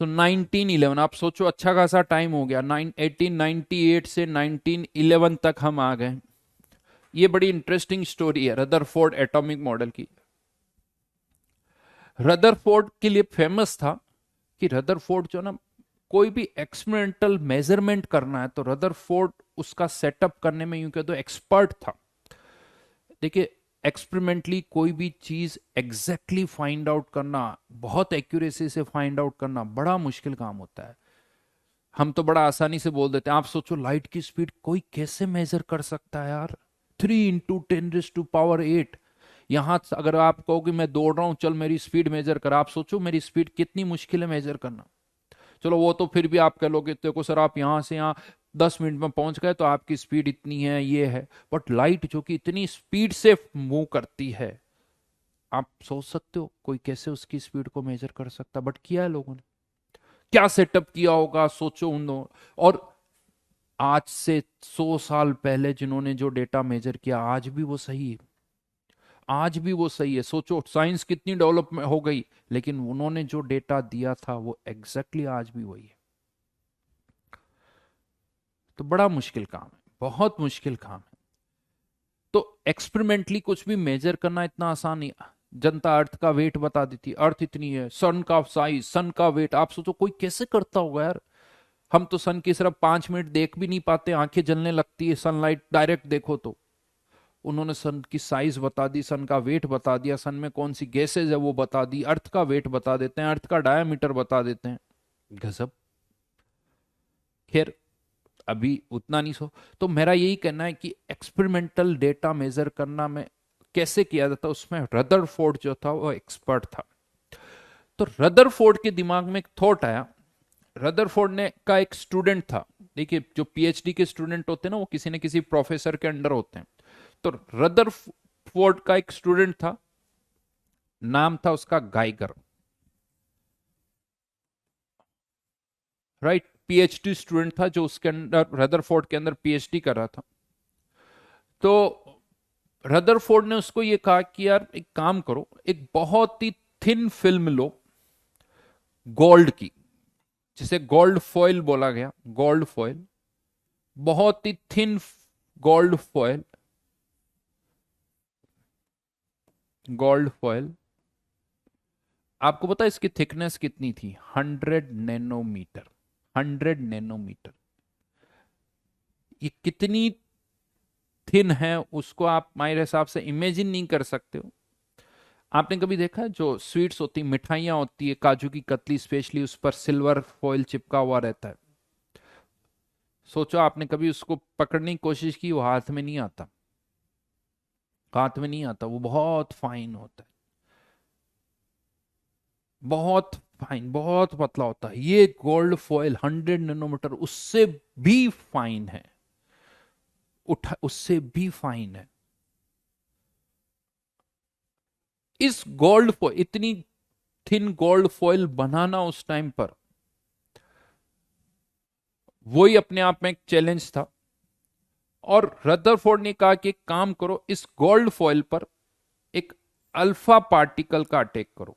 तो 1911 आप सोचो, अच्छा खासा टाइम हो गया, 1898 से 1911 तक हम आ गए। ये बड़ी इंटरेस्टिंग स्टोरी है रदरफोर्ड एटॉमिक मॉडल की। रदरफोर्ड के लिए फेमस था कि रदरफोर्ड जो ना, कोई भी एक्सपेरिमेंटल मेजरमेंट करना है तो रदरफोर्ड उसका सेटअप करने में यूं कह दो एक्सपर्ट था। देखिए, एक्सपेरिमेंटली कोई भी चीज एग्जैक्टली फाइंड आउट करना, बहुत एक्यूरेसी से फाइंड आउट करना बड़ा मुश्किल काम होता है। हम तो बड़ा आसानी से बोल देते हैं। आप सोचो लाइट की स्पीड कोई कैसे मेजर कर सकता है यार, 3 × 10⁸ यहां अगर आप कहो कि मैं दौड़ रहा हूं, चल मेरी स्पीड मेजर कर, आप सोचो मेरी स्पीड कितनी मुश्किल है मेजर करना। चलो वो तो फिर भी आप कह लोगे, देखो सर आप यहां से यहां 10 मिनट में पहुंच गए तो आपकी स्पीड इतनी है, ये है। बट लाइट जो कि इतनी स्पीड से मूव करती है, आप सोच सकते हो कोई कैसे उसकी स्पीड को मेजर कर सकता, बट किया है लोगों ने। क्या सेटअप किया होगा सोचो उन दोनों। और आज से 100 साल पहले जिन्होंने जो डेटा मेजर किया आज भी वो सही है, आज भी वो सही है। सोचो साइंस कितनी डेवलप हो गई, लेकिन उन्होंने जो डेटा दिया था वो एग्जैक्टली आज भी वही है। तो बड़ा मुश्किल काम है, बहुत मुश्किल काम है। तो एक्सपेरिमेंटली कुछ भी मेजर करना इतना आसान नहीं। जनता अर्थ का वेट बता देती, अर्थ इतनी है, सन का साइज, सन का वेट, आप सोचो कोई कैसे करता होगा यार। हम तो सन की सिर्फ 5 मिनट देख भी नहीं पाते, आंखें जलने लगती है सनलाइट डायरेक्ट देखो तो। उन्होंने सन की साइज बता दी, सन का वेट बता दिया, सन में कौन सी गैसेज है वो बता दी, अर्थ का वेट बता देते हैं, अर्थ का डायमीटर बता देते हैं। गजब। खैर अभी उतना नहीं सो। तो मेरा यही कहना है कि एक्सपेरिमेंटल डेटा मेजर करना में कैसे किया जाता, उसमें रदरफोर्ड जो था वो एक्सपर्ट था। तो रदरफोर्ड के दिमाग में एक थॉट आया। रदरफोर्ड ने का एक स्टूडेंट था। देखिए जो पीएचडी के स्टूडेंट होते हैं ना वो किसी न किसी प्रोफेसर के अंडर होते हैं। तो रदरफोर्ड का एक स्टूडेंट था, नाम था उसका गाइगर। राइट, पीएचडी स्टूडेंट था जो उसके अंदर रदरफोर्ड के अंदर पीएचडी कर रहा था। तो रदरफोर्ड ने उसको ये कहा कि यार एक काम करो, एक बहुत ही थिन फिल्म लो गोल्ड की, जिसे गोल्ड फॉइल बोला गया, गोल्ड फॉइल, बहुत ही thin gold foil, gold foil. आपको पता है इसकी थिकनेस कितनी थी? 100 नैनोमीटर। 100 नैनोमीटर। ये कितनी थिन है उसको आप मेरे हिसाब से इमेजिन नहीं कर सकते हो। आपने कभी देखा है जो स्वीट्स होती, मिठाइयां होती है, काजू की कतली स्पेशली, उस पर सिल्वर फॉइल चिपका हुआ रहता है। सोचो आपने कभी उसको पकड़ने की कोशिश की, वो हाथ में नहीं आता, हाथ में नहीं आता, वो बहुत फाइन होता है, बहुत फाइन, बहुत पतला होता है। ये गोल्ड फॉइल 100 नैनोमीटर, उससे भी फाइन है, उठा उससे भी फाइन है। इस गोल्ड फॉइल, इतनी थिन गोल्ड फॉइल बनाना उस टाइम पर, वही अपने आप में एक चैलेंज था। और रदरफोर्ड ने कहा कि एक काम करो, इस गोल्ड फॉइल पर एक अल्फा पार्टिकल का अटैक करो,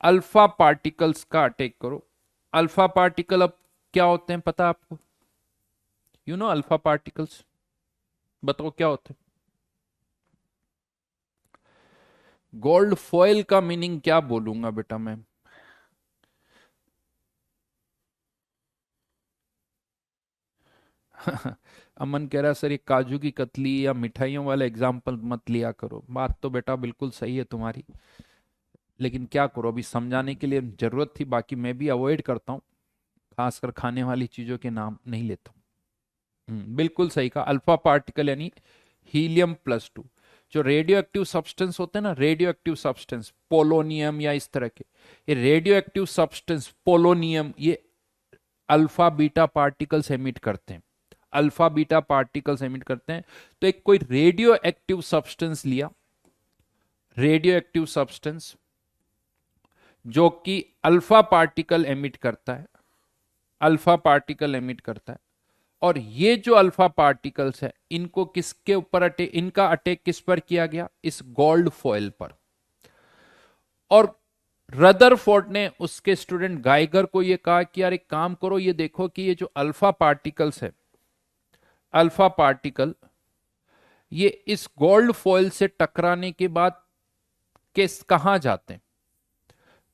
अल्फा पार्टिकल्स का अटैक करो। अल्फा पार्टिकल अब क्या होते हैं पता है आपको? यू नो अल्फा पार्टिकल्स, बताओ क्या होते हैं? गोल्ड फॉइल का मीनिंग क्या बोलूंगा बेटा मैं? अमन कह रहा है सर ये काजू की कतली या मिठाइयों वाला एग्जाम्पल मत लिया करो। बात तो बेटा बिल्कुल सही है तुम्हारी, लेकिन क्या करो, अभी समझाने के लिए जरूरत थी, बाकी मैं भी अवॉइड करता हूँ, खासकर खाने वाली चीजों के नाम नहीं लेता हूँ। बिल्कुल सही कहा, अल्फा पार्टिकल यानी हीलियम+2। जो रेडियो एक्टिव सब्सटेंस होते हैं ना, रेडियो एक्टिव सब्सटेंस, पोलोनियम या इस तरह के, ये रेडियो एक्टिव सब्सटेंस पोलोनियम, ये अल्फा बीटा पार्टिकल्स एमिट करते हैं, अल्फा बीटा पार्टिकल्स एमिट करते हैं। तो एक कोई रेडियो एक्टिव सब्सटेंस लिया, रेडियो एक्टिव सब्सटेंस जो कि अल्फा पार्टिकल एमिट करता है, अल्फा पार्टिकल एमिट करता है। और ये जो अल्फा पार्टिकल्स है, इनको किसके ऊपर अटैक, इनका अटैक किस पर किया गया? इस गोल्ड फॉइल पर। और रदरफोर्ड ने उसके स्टूडेंट गाइगर को ये कहा कि यार एक काम करो, ये देखो कि ये जो अल्फा पार्टिकल्स है, अल्फा पार्टिकल, ये इस गोल्ड फॉइल से टकराने के बाद किस कहां जाते हैं,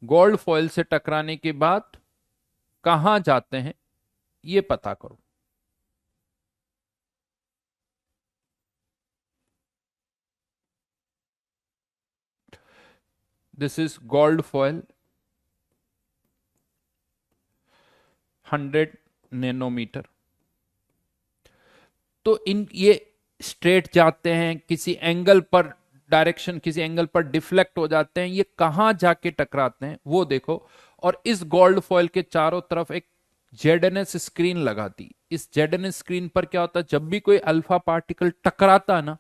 गोल्ड फॉइल से टकराने के बाद कहां जाते हैं, ये पता करो। This is gold foil, 100 nanometer. तो इन ये स्ट्रेट जाते हैं, किसी एंगल पर डायरेक्शन, किसी एंगल पर डिफ्लेक्ट हो जाते हैं, ये कहां जाके टकराते हैं वो देखो। और इस गोल्ड फॉइल के चारों तरफ एक जेडएनएस स्क्रीन लगा दी। इस जेडएनएस स्क्रीन पर क्या होता है, जब भी कोई अल्फा पार्टिकल टकराता है ना,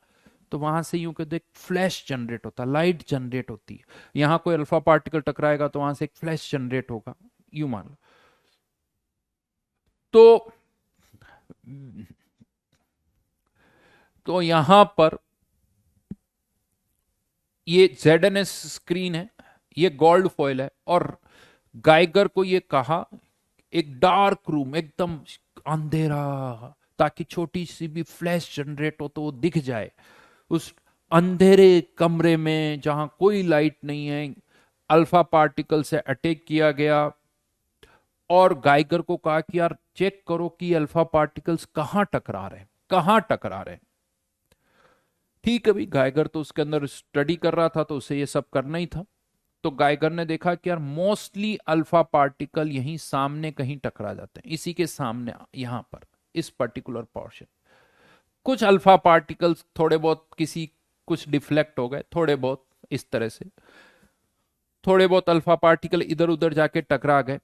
तो वहां से यूं कहते एक फ्लैश जनरेट होता है, लाइट जनरेट होती है। यहां कोई अल्फा पार्टिकल टकराएगा तो वहां से एक फ्लैश जनरेट होगा, यूं मान लो। तो यहां पर ये जेडएनएस स्क्रीन है, ये गोल्ड फॉइल है। और गाइगर को ये कहा एक डार्क रूम, एकदम अंधेरा, ताकि छोटी सी भी फ्लैश जनरेट हो तो वो दिख जाए। उस अंधेरे कमरे में जहां कोई लाइट नहीं है, अल्फा पार्टिकल से अटैक किया गया। और गाइगर को कहा कि यार चेक करो कि अल्फा पार्टिकल्स कहाँ टकरा रहे हैं, कहाँ टकरा रहे हैं। ठीक है भाई, गाइगर तो उसके अंदर स्टडी कर रहा था तो उसे ये सब करना ही था। तो गाइगर ने देखा कि यार मोस्टली अल्फा पार्टिकल यहीं सामने कहीं टकरा जाते हैं, इसी के सामने यहां पर इस पर्टिकुलर पोर्शन। कुछ अल्फा पार्टिकल्स थोड़े बहुत किसी कुछ डिफ्लेक्ट हो गए, थोड़े बहुत इस तरह से, थोड़े बहुत अल्फा पार्टिकल इधर उधर जाके टकरा गए।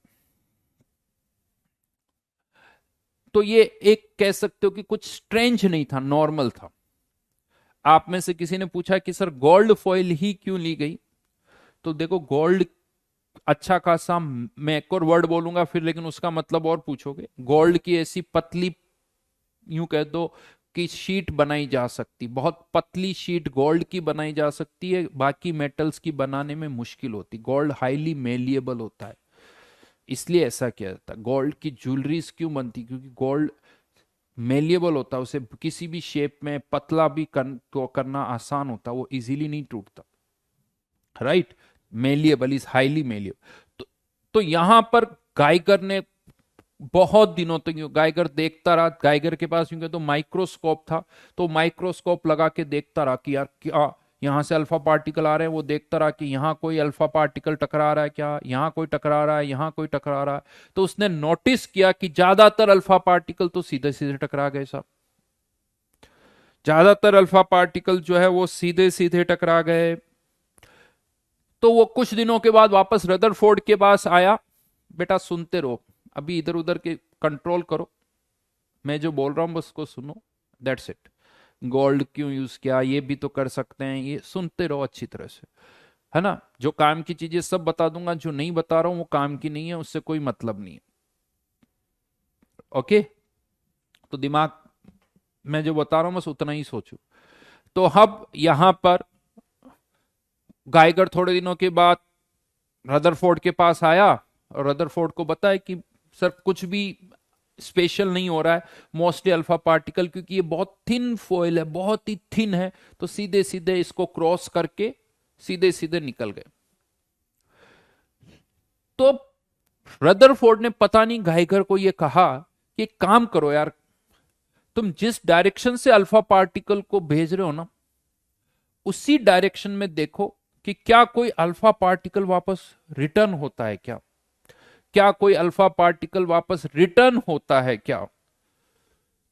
तो ये एक कह सकते हो कि कुछ स्ट्रेंज नहीं था, नॉर्मल था। आप में से किसी ने पूछा कि सर गोल्ड फॉइल ही क्यों ली गई? तो देखो गोल्ड अच्छा खासा, मैं एक और वर्ड बोलूंगा फिर, लेकिन उसका मतलब और पूछोगे। गोल्ड की ऐसी पतली, यूं कह दो कि शीट बनाई जा सकती, बहुत पतली शीट गोल्ड की बनाई जा सकती है, बाकी मेटल्स की बनाने में मुश्किल होती। गोल्ड हाईली मेलिएबल होता है, इसलिए ऐसा किया जाता है। गोल्ड की ज्वेलरीज क्यों बनती? क्योंकि गोल्ड मेलिएबल होता है, उसे किसी भी शेप में पतला भी तो करना आसान होता है, वो इजीली नहीं टूटता। Right, malleable is highly malleable. तो यहां पर गाइगर ने बहुत दिनों तक गाइगर देखता रहा। गाइगर के पास यूं तो माइक्रोस्कोप था, तो माइक्रोस्कोप लगा के देखता रहा कि यार क्या यहां से अल्फा पार्टिकल आ रहे हैं। वो देखता रहा कि यहां कोई अल्फा पार्टिकल टकरा रहा है क्या, यहां कोई टकरा रहा है, यहां कोई टकरा रहा है। तो उसने नोटिस किया कि ज्यादातर अल्फा पार्टिकल तो सीधे सीधे टकरा गए साहब। ज्यादातर अल्फा पार्टिकल जो है वो सीधे सीधे टकरा गए। तो वो कुछ दिनों के बाद वापस रदरफोर्ड के पास आया। बेटा सुनते रहो, अभी इधर उधर के कंट्रोल करो, मैं जो बोल रहा हूं बस उसको सुनो, दैट्स इट। गोल्ड क्यों यूज किया ये भी तो कर सकते हैं, ये सुनते रहो अच्छी तरह से, है ना। जो काम की चीजें सब बता दूंगा, जो नहीं बता रहा हूं वो काम की नहीं है, उससे कोई मतलब नहीं है। ओके, तो दिमाग मैं जो बता रहा हूं बस उतना ही सोचो। तो अब यहां पर गाइगर थोड़े दिनों के बाद रदरफोर्ड के पास आया और रदरफोर्ड को बताया कि सर कुछ भी स्पेशल नहीं हो रहा है, मोस्टली अल्फा पार्टिकल, क्योंकि ये बहुत थिन फॉइल है, बहुत ही थिन है, तो सीधे सीधे इसको क्रॉस करके सीधे सीधे निकल गए। तो रदरफोर्ड ने पता नहीं गाइगर को ये कहा कि एक काम करो यार, तुम जिस डायरेक्शन से अल्फा पार्टिकल को भेज रहे हो ना, उसी डायरेक्शन में देखो कि क्या कोई अल्फा पार्टिकल वापस रिटर्न होता है क्या, क्या कोई अल्फा पार्टिकल वापस रिटर्न होता है क्या।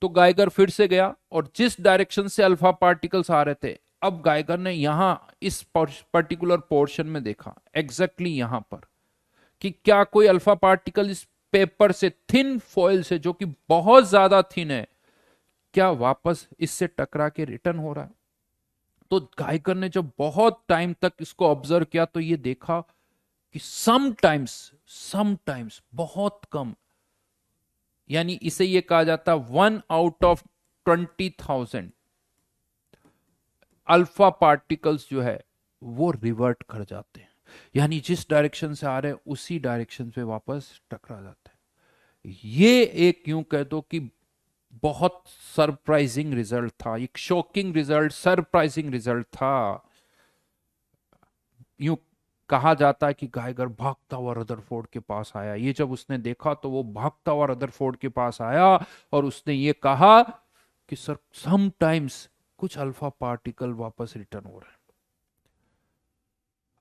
तो गाइगर फिर से गया और जिस डायरेक्शन से अल्फा पार्टिकल्स आ रहे थे, अब गाइगर ने यहां इस पर्टिकुलर पोर्शन में देखा, एग्जैक्टली यहां पर, कि क्या कोई अल्फा पार्टिकल इस पेपर से, थिन फॉइल से जो कि बहुत ज्यादा थिन है, क्या वापस इससे टकरा के रिटर्न हो रहा है। तो गाइगर ने जब बहुत टाइम तक इसको ऑब्जर्व किया तो ये देखा कि समटाइम्स बहुत कम, यानी इसे ये कहा जाता 1/20,000 अल्फा पार्टिकल्स जो है वो रिवर्ट कर जाते हैं, यानी जिस डायरेक्शन से आ रहे हैं उसी डायरेक्शन पे वापस टकरा जाते हैं। ये एक यूं कह दो कि बहुत सरप्राइजिंग रिजल्ट था, एक शॉकिंग रिजल्ट, सरप्राइजिंग रिजल्ट था। यूं कहा जाता है कि गाइगर भागता हुआ रदरफोर्ड के पास आया। ये जब उसने देखा तो वो भागता हुआ रदरफोर्ड के पास आया और उसने ये कहा कि सर समटाइम्स कुछ अल्फा पार्टिकल वापस रिटर्न हो रहे हैं,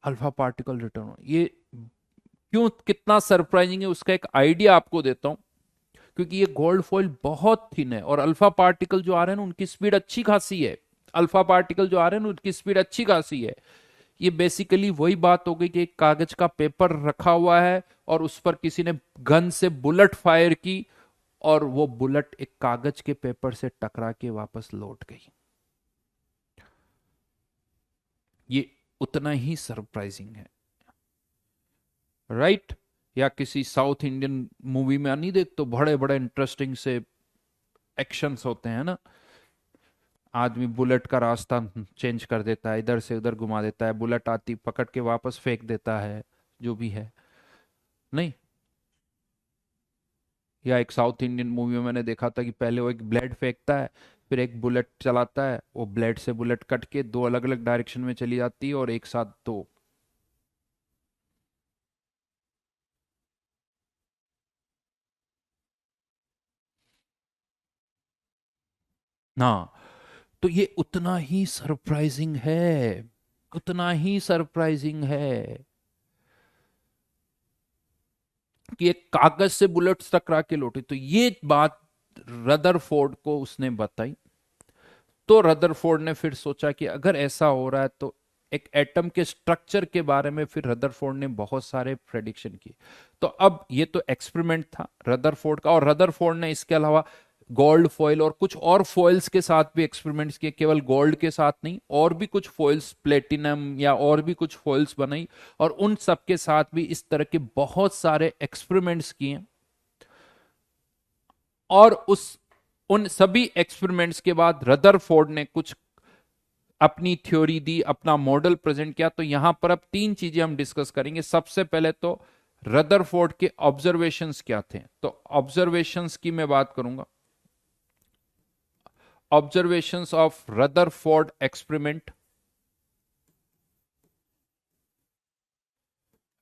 अल्फा पार्टिकल रिटर्न हो। ये क्यों कितना सरप्राइजिंग है उसका एक आइडिया आपको देता हूं। क्योंकि ये गोल्ड फॉइल बहुत थिन है और अल्फा पार्टिकल जो आ रहे हैं ना उनकी स्पीड अच्छी खासी है, अल्फा पार्टिकल जो आ रहे हैं ना उनकी स्पीड अच्छी खासी है। ये बेसिकली वही बात हो गई कि एक कागज का पेपर रखा हुआ है और उस पर किसी ने गन से बुलेट फायर की और वो बुलेट एक कागज के पेपर से टकरा के वापस लौट गई। ये उतना ही सरप्राइजिंग है, राइट। या किसी साउथ इंडियन मूवी में नहीं देखते तो बड़े बड़े इंटरेस्टिंग से एक्शंस होते हैं ना, आदमी बुलेट का रास्ता चेंज कर देता है, इधर से उधर घुमा देता है, बुलेट आती पकड़ के वापस फेंक देता है, जो भी है, नहीं। या एक साउथ इंडियन मूवी में मैंने देखा था कि पहले वो एक ब्लेड फेंकता है, फिर एक बुलेट चलाता है, वो ब्लेड से बुलेट कट के दो अलग अलग डायरेक्शन में चली जाती है और एक साथ दो। ना। तो ये उतना ही सरप्राइजिंग है, उतना ही सरप्राइजिंग है कि एक कागज से बुलेट्स टकरा के लौटे। तो ये बात रदरफोर्ड को उसने बताई। तो रदरफोर्ड ने फिर सोचा कि अगर ऐसा हो रहा है तो एक एटम के स्ट्रक्चर के बारे में फिर रदरफोर्ड ने बहुत सारे प्रेडिक्शन किए। तो अब ये तो एक्सपेरिमेंट था रदरफोर्ड का, और रदरफोर्ड ने इसके अलावा गोल्ड फॉइल और कुछ और फॉइल्स के साथ भी एक्सपेरिमेंट्स किए, केवल गोल्ड के साथ नहीं, और भी कुछ फॉइल्स, प्लेटिनम या और भी कुछ फॉइल्स बनाई, और उन सब के साथ भी इस तरह के बहुत सारे एक्सपेरिमेंट्स किए। और उन सभी एक्सपेरिमेंट्स के बाद रदरफोर्ड ने कुछ अपनी थ्योरी दी, अपना मॉडल प्रेजेंट किया। तो यहां पर अब तीन चीजें हम डिस्कस करेंगे। सबसे पहले तो रदरफोर्ड के ऑब्जर्वेशंस क्या थे, तो ऑब्जर्वेशंस की मैं बात करूंगा। Observations of Rutherford experiment,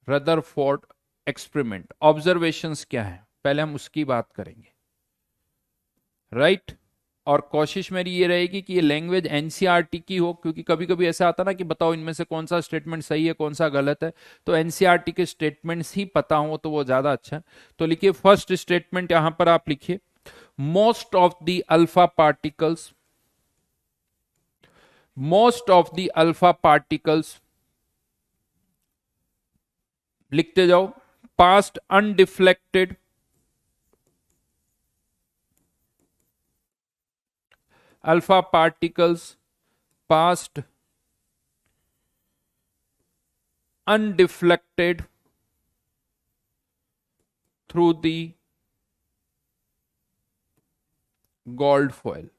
Rutherford experiment observations क्या है, पहले हम उसकी बात करेंगे, राइट। और कोशिश मेरी ये रहेगी कि ये लैंग्वेज एनसीईआरटी की हो, क्योंकि कभी कभी ऐसा आता ना कि बताओ इनमें से कौन सा स्टेटमेंट सही है कौन सा गलत है। तो एनसीईआरटी के स्टेटमेंट्स ही पता हो तो वो ज्यादा अच्छा है। तो लिखिए फर्स्ट स्टेटमेंट, यहां पर आप लिखिए most of the alpha particles, most of the alpha particles, लिखते जाओ, past undeflected, alpha particles passed undeflected through the gold foil.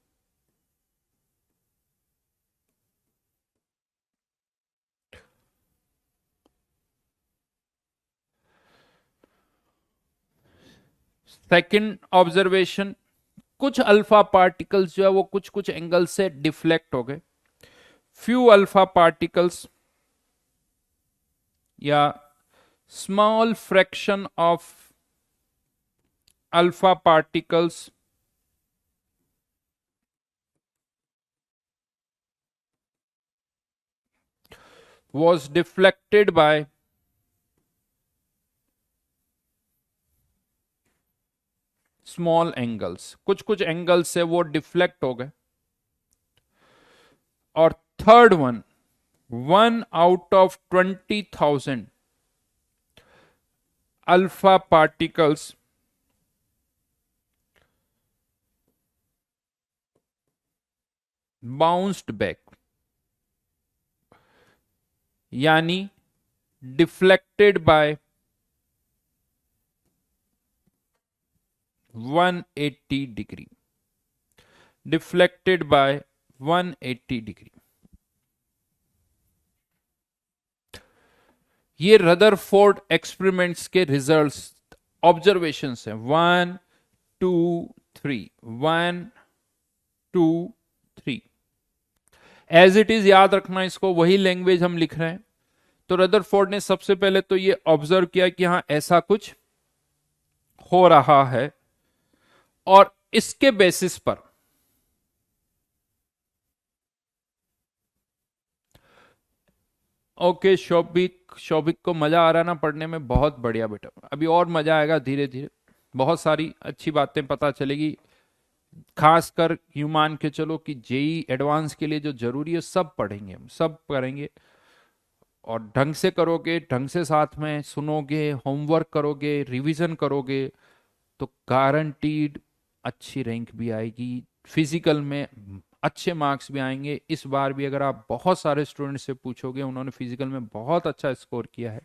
Second observation, कुछ अल्फा पार्टिकल्स जो है वो कुछ कुछ एंगल से डिफ्लेक्ट हो गए। फ्यू अल्फा पार्टिकल्स या small fraction of alpha particles was deflected by small angles, कुछ कुछ एंगल से वो डिफ्लेक्ट हो गए। और third one, 1 out of 20,000 alpha particles bounced back, यानी deflected by 180 degree, deflected by 180 degree. ये रदरफोर्ड एक्सपेरिमेंट्स के रिजल्ट्स, ऑब्जर्वेशंस हैं। 1 2 3, 1 2 3, एज इट इज याद रखना इसको, वही लैंग्वेज हम लिख रहे हैं। तो रदरफोर्ड ने सबसे पहले तो ये ऑब्जर्व किया कि हाँ ऐसा कुछ हो रहा है, और इसके बेसिस पर ओके शौभिक, शौभिक को मजा आ रहा है ना पढ़ने में, बहुत बढ़िया बेटा, अभी और मजा आएगा धीरे धीरे, बहुत सारी अच्छी बातें पता चलेगी। खासकर यूं मान के चलो कि जेई एडवांस के लिए जो जरूरी है सब पढ़ेंगे, हम सब करेंगे, और ढंग से करोगे, ढंग से साथ में सुनोगे, होमवर्क करोगे, रिवीजन करोगे, तो गारंटीड अच्छी रैंक भी आएगी, फिजिकल में अच्छे मार्क्स भी आएंगे। इस बार भी अगर आप बहुत सारे स्टूडेंट से पूछोगे, उन्होंने फिजिकल में बहुत अच्छा स्कोर किया है,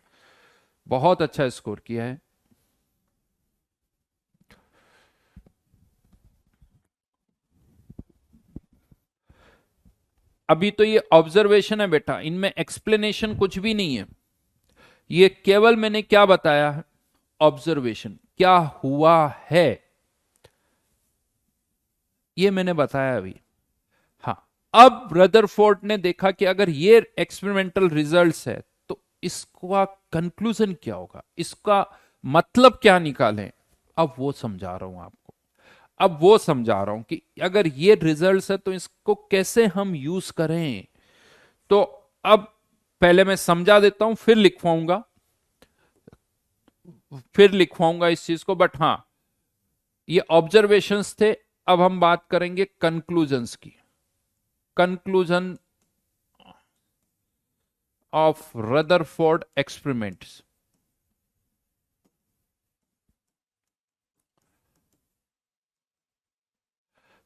बहुत अच्छा स्कोर किया है। अभी तो ये ऑब्जर्वेशन है बेटा, इनमें एक्सप्लेनेशन कुछ भी नहीं है, ये केवल मैंने क्या बताया है, ऑब्जर्वेशन क्या हुआ है ये मैंने बताया अभी। हाँ, अब रदरफोर्ड ने देखा कि अगर ये एक्सपेरिमेंटल रिजल्ट्स है तो इसका कंक्लूजन क्या होगा, इसका मतलब क्या निकालें, अब वो समझा रहा हूं आपको। अब वो समझा रहा हूं कि अगर ये रिजल्ट्स है तो इसको कैसे हम यूज करें। तो अब पहले मैं समझा देता हूं, फिर लिखवाऊंगा इस चीज को। बट हाँ, ये ऑब्जर्वेशंस थे। अब हम बात करेंगे कंक्लूजन्स की। Conclusion of Rutherford experiments.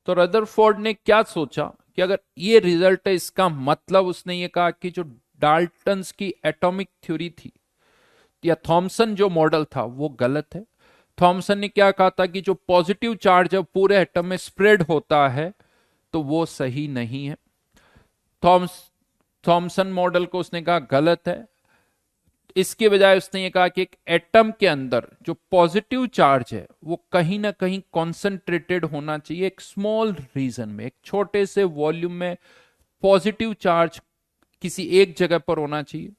तो रदरफोर्ड ने क्या सोचा कि अगर ये रिजल्ट है, इसका मतलब उसने ये कहा कि जो डाल्टन्स की एटॉमिक थ्योरी थी या थॉमसन जो मॉडल था वो गलत है। थॉमसन ने क्या कहा था कि जो पॉजिटिव चार्ज है पूरे एटम में स्प्रेड होता है, तो वो सही नहीं है। थॉम्स थॉमसन मॉडल को उसने कहा गलत है। इसके बजाय उसने ये कहा कि एक एटम के अंदर जो पॉजिटिव चार्ज है वो कहीं ना कहीं कॉन्सेंट्रेटेड होना चाहिए, एक स्मॉल रीजन में, एक छोटे से वॉल्यूम में पॉजिटिव चार्ज किसी एक जगह पर होना चाहिए।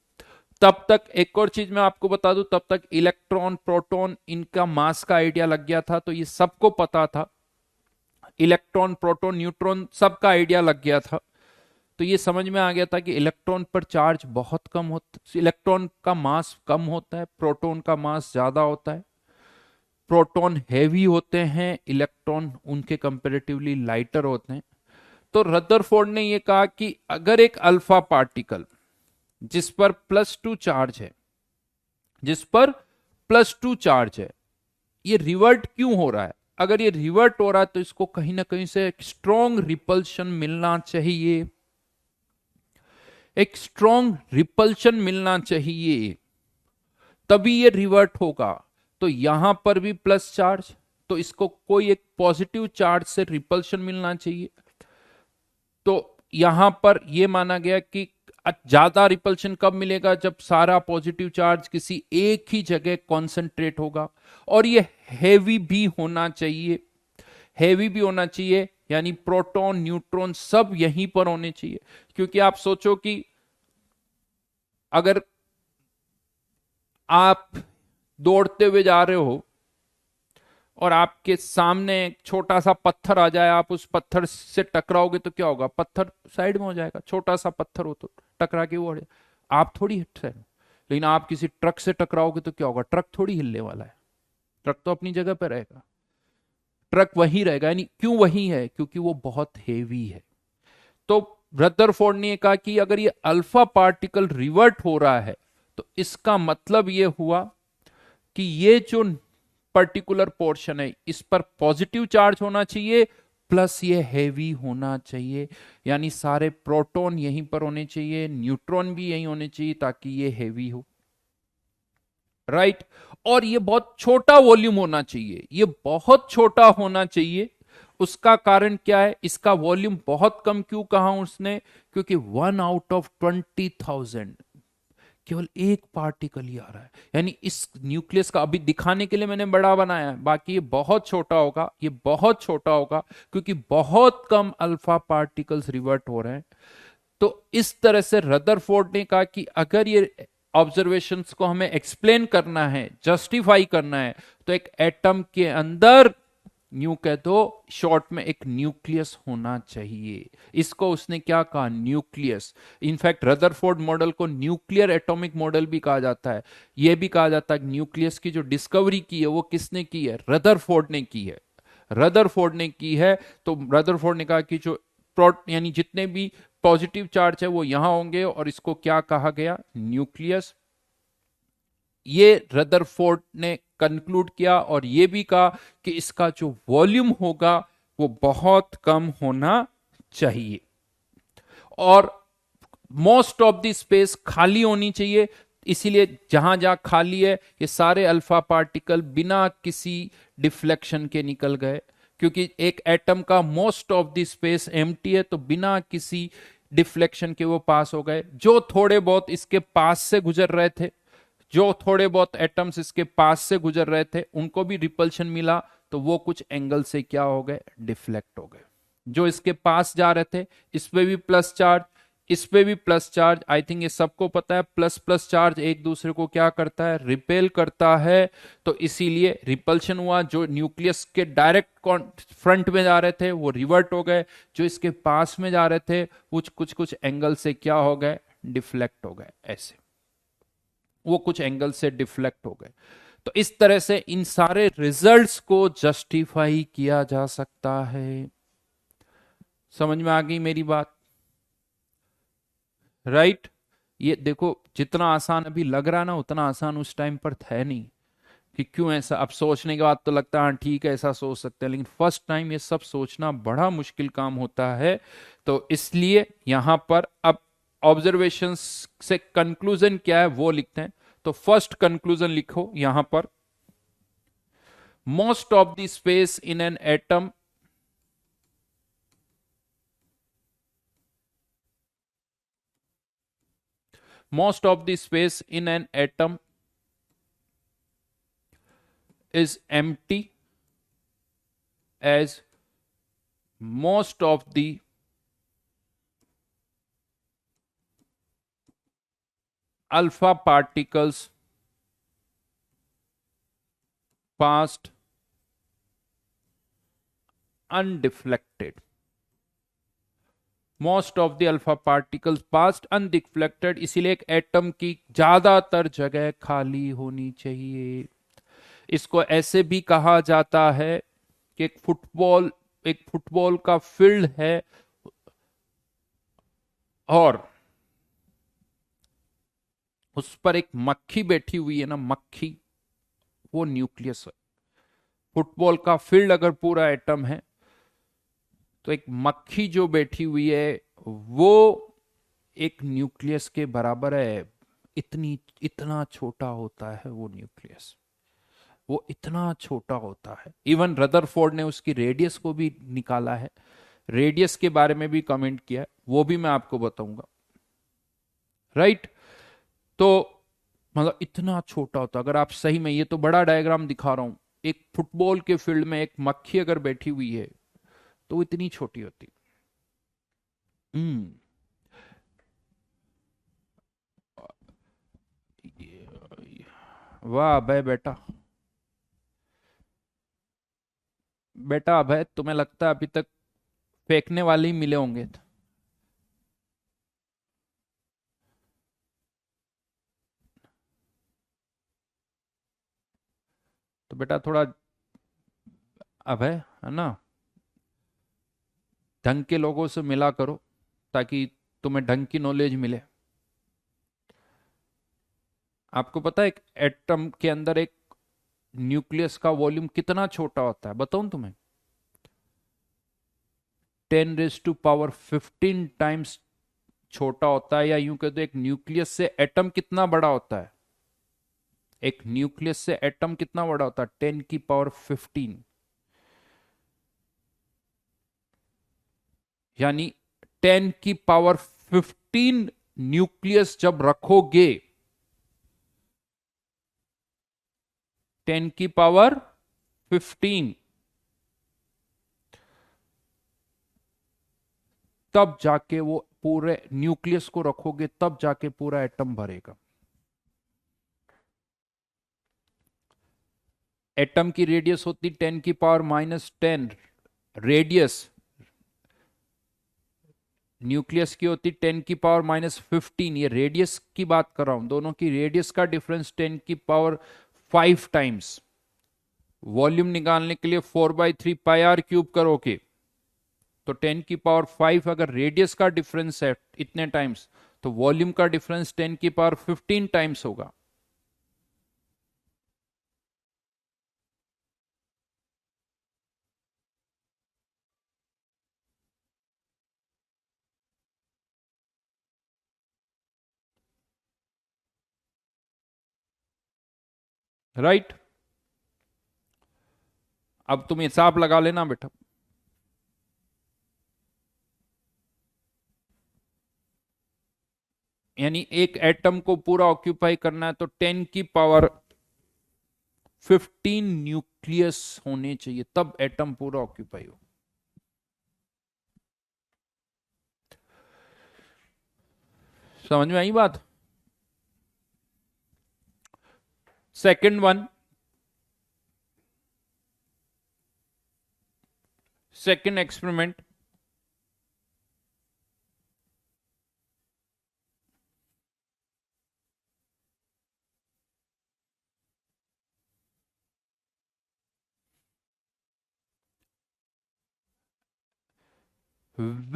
तब तक एक और चीज मैं आपको बता दूं, तब तक इलेक्ट्रॉन प्रोटॉन इनका मास का आइडिया लग गया था, तो ये सबको पता था। इलेक्ट्रॉन प्रोटॉन न्यूट्रॉन सबका आइडिया लग गया था। तो ये समझ में आ गया था कि इलेक्ट्रॉन पर चार्ज बहुत कम होता, इलेक्ट्रॉन का मास कम होता है, प्रोटॉन का मास ज्यादा होता है। प्रोटॉन हैवी होते हैं, इलेक्ट्रॉन उनके कंपैरेटिवली लाइटर होते हैं। तो रदरफोर्ड ने यह कहा कि अगर एक अल्फा पार्टिकल जिस पर +2 चार्ज है, ये रिवर्ट क्यों हो रहा है? अगर ये रिवर्ट हो रहा है तो इसको कहीं ना कहीं से एक स्ट्रॉन्ग रिपल्शन मिलना चाहिए, एक स्ट्रॉन्ग रिपल्शन मिलना चाहिए, तभी ये रिवर्ट होगा। तो यहां पर भी प्लस चार्ज, तो इसको कोई एक पॉजिटिव चार्ज से रिपल्शन मिलना चाहिए। तो यहां पर यह माना गया कि ज्यादा रिपल्शन कब मिलेगा? जब सारा पॉजिटिव चार्ज किसी एक ही जगह कॉन्सेंट्रेट होगा। और ये हैवी भी होना चाहिए, यानी प्रोटॉन न्यूट्रॉन सब यहीं पर होने चाहिए। क्योंकि आप सोचो कि अगर आप दौड़ते हुए जा रहे हो और आपके सामने एक छोटा सा पत्थर आ जाए, आप उस पत्थर से टकराओगे तो क्या होगा? पत्थर साइड में हो जाएगा। छोटा सा पत्थर हो तो टकरा के वो आप थोड़ी हिट है। लेकिन आप किसी ट्रक से टकराओगे तो क्या होगा? ट्रक थोड़ी हिलने वाला है, ट्रक तो अपनी जगह पर रहेगा, ट्रक वहीं रहेगा। यानी क्यों वहीं है? क्योंकि वो बहुत हेवी है। तो रदरफोर्ड ने कहा कि अगर ये अल्फा पार्टिकल रिवर्ट हो रहा है तो इसका मतलब ये हुआ कि ये जो पर्टिकुलर पोर्शन है इस पर पॉजिटिव चार्ज होना चाहिए, प्लस ये हैवी होना चाहिए। यानी सारे प्रोटॉन यहीं पर होने चाहिए, न्यूट्रॉन भी यहीं होने चाहिए, ताकि ये हैवी हो। राइट। और ये बहुत छोटा वॉल्यूम होना चाहिए, ये बहुत छोटा होना चाहिए। उसका कारण क्या है? इसका वॉल्यूम बहुत कम क्यों कहा उसने? क्योंकि 1/20,000 केवल एक पार्टिकल ही आ रहा है। यानी इस न्यूक्लियस का अभी दिखाने के लिए मैंने बड़ा बनाया है, बाकी ये बहुत छोटा होगा, ये बहुत छोटा होगा, क्योंकि बहुत कम अल्फा पार्टिकल्स रिवर्ट हो रहे हैं। तो इस तरह से रदरफोर्ड ने कहा कि अगर ये ऑब्जर्वेशंस को हमें एक्सप्लेन करना है, जस्टिफाई करना है, तो एक एटम के अंदर न्यू कह दो, शॉर्ट में एक न्यूक्लियस होना चाहिए। इसको उसने क्या कहा? न्यूक्लियस। इनफैक्ट रदरफोर्ड मॉडल को न्यूक्लियर एटॉमिक मॉडल भी कहा जाता है। यह भी कहा जाता है कि न्यूक्लियस की जो डिस्कवरी की है वो किसने की है? रदरफोर्ड ने की है, रदरफोर्ड ने की है। तो रदरफोर्ड ने कहा कि जो यानी जितने भी पॉजिटिव चार्ज है वो यहां होंगे, और इसको क्या कहा गया? न्यूक्लियस। ये रदरफोर्ड ने कंक्लूड किया, और ये भी कहा कि इसका जो वॉल्यूम होगा वो बहुत कम होना चाहिए, और मोस्ट ऑफ द स्पेस खाली होनी चाहिए। इसीलिए जहां जहां खाली है ये सारे अल्फा पार्टिकल बिना किसी डिफ्लेक्शन के निकल गए, क्योंकि एक एटम का most of the space empty है, तो बिना किसी डिफ्लेक्शन के वो पास हो गए। जो थोड़े बहुत इसके पास से गुजर रहे थे, जो थोड़े बहुत एटम्स इसके पास से गुजर रहे थे, उनको भी रिपल्शन मिला, तो वो कुछ एंगल से क्या हो गए? डिफ्लेक्ट हो गए। जो इसके पास जा रहे थे इस पे भी प्लस चार्ज, इस पे भी प्लस चार्ज, आई थिंक ये सबको पता है, प्लस प्लस चार्ज एक दूसरे को क्या करता है, रिपेल करता है। तो इसीलिए रिपल्शन हुआ, जो न्यूक्लियस के डायरेक्ट फ्रंट में जा रहे थे वो रिवर्ट हो गए, जो इसके पास में जा रहे थे कुछ कुछ कुछ एंगल से क्या हो गए, डिफ्लेक्ट हो गए, ऐसे वो कुछ एंगल से डिफ्लेक्ट हो गए। तो इस तरह से इन सारे रिजल्ट्स को जस्टिफाई किया जा सकता है। समझ में आ गई मेरी बात, राइट? ये देखो जितना आसान अभी लग रहा है ना, उतना आसान उस टाइम पर था नहीं कि क्यों ऐसा। अब सोचने के बाद तो लगता है हाँ ठीक है ऐसा सोच सकते हैं, लेकिन फर्स्ट टाइम ये सब सोचना बड़ा मुश्किल काम होता है। तो इसलिए यहां पर अब ऑब्जर्वेशंस से कंक्लूजन क्या है वो लिखते हैं। तो फर्स्ट कंक्लूजन लिखो यहां पर, most of the space in an atom most of the space in an atom is empty, as most of the alpha particles passed undeflected. Most of the alpha particles past undeflected, इसीलिए एक एटम की ज्यादातर जगह खाली होनी चाहिए। इसको ऐसे भी कहा जाता है कि एक फुटबॉल का फील्ड है और उस पर एक मक्खी बैठी हुई है ना, मक्खी, वो न्यूक्लियस है। फुटबॉल का फील्ड अगर पूरा एटम है तो एक मक्खी जो बैठी हुई है वो एक न्यूक्लियस के बराबर है। इतना छोटा होता है वो न्यूक्लियस, वो इतना छोटा होता है। इवन रदरफोर्ड ने उसकी रेडियस को भी निकाला है, रेडियस के बारे में भी कमेंट किया है, वो भी मैं आपको बताऊंगा, राइट? तो मतलब इतना छोटा होता, अगर आप सही में, ये तो बड़ा डायग्राम दिखा रहा हूं, एक फुटबॉल के फील्ड में एक मक्खी अगर बैठी हुई है तो वो इतनी छोटी होती। हम्म। वाह अभय बेटा, बेटा अभय तुम्हें लगता है अभी तक फेंकने वाले ही मिले होंगे? तो बेटा थोड़ा अभय, है ना, ढंग के लोगों से मिला करो ताकि तुम्हें ढंग की नॉलेज मिले। आपको पता है एक एटम के अंदर एक न्यूक्लियस का वॉल्यूम कितना छोटा होता है, बताऊं तुम्हें? 10⁻15 छोटा होता है। या यूं कहते एक न्यूक्लियस से एटम कितना बड़ा होता है, एक न्यूक्लियस से एटम कितना बड़ा होता है, 10⁻15। यानी 10⁻15 न्यूक्लियस जब रखोगे, 10⁻15, तब जाके वो पूरे न्यूक्लियस को रखोगे, तब जाके पूरा एटम भरेगा। एटम की रेडियस होती 10⁻−10, रेडियस न्यूक्लियस की होती 10⁻−15। ये रेडियस की बात कर रहा हूं, दोनों की रेडियस का डिफरेंस 10⁵ टाइम्स। वॉल्यूम निकालने के लिए 4/3 πr³ करोगे तो 10⁵ अगर रेडियस का डिफरेंस है इतने टाइम्स, तो वॉल्यूम का डिफरेंस 10⁻15 टाइम्स होगा। राइट? अब तुम हिसाब लगा लेना बेटा। यानी एक एटम को पूरा ऑक्यूपाई करना है तो 10⁻15 न्यूक्लियस होने चाहिए, तब एटम पूरा ऑक्यूपाई हो। समझ में आई बात? Second one, second experiment,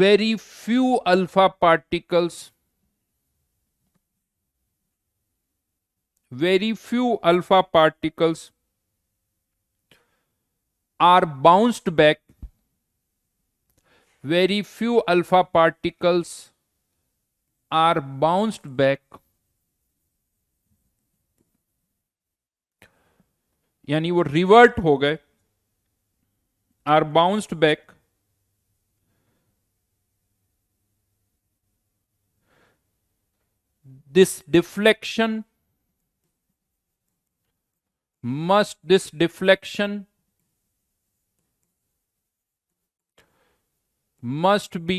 very few alpha particles, very few alpha particles are bounced back, very few alpha particles are bounced back, यानी वो रिवर्ट हो गए, are bounced back, this deflection this deflection must be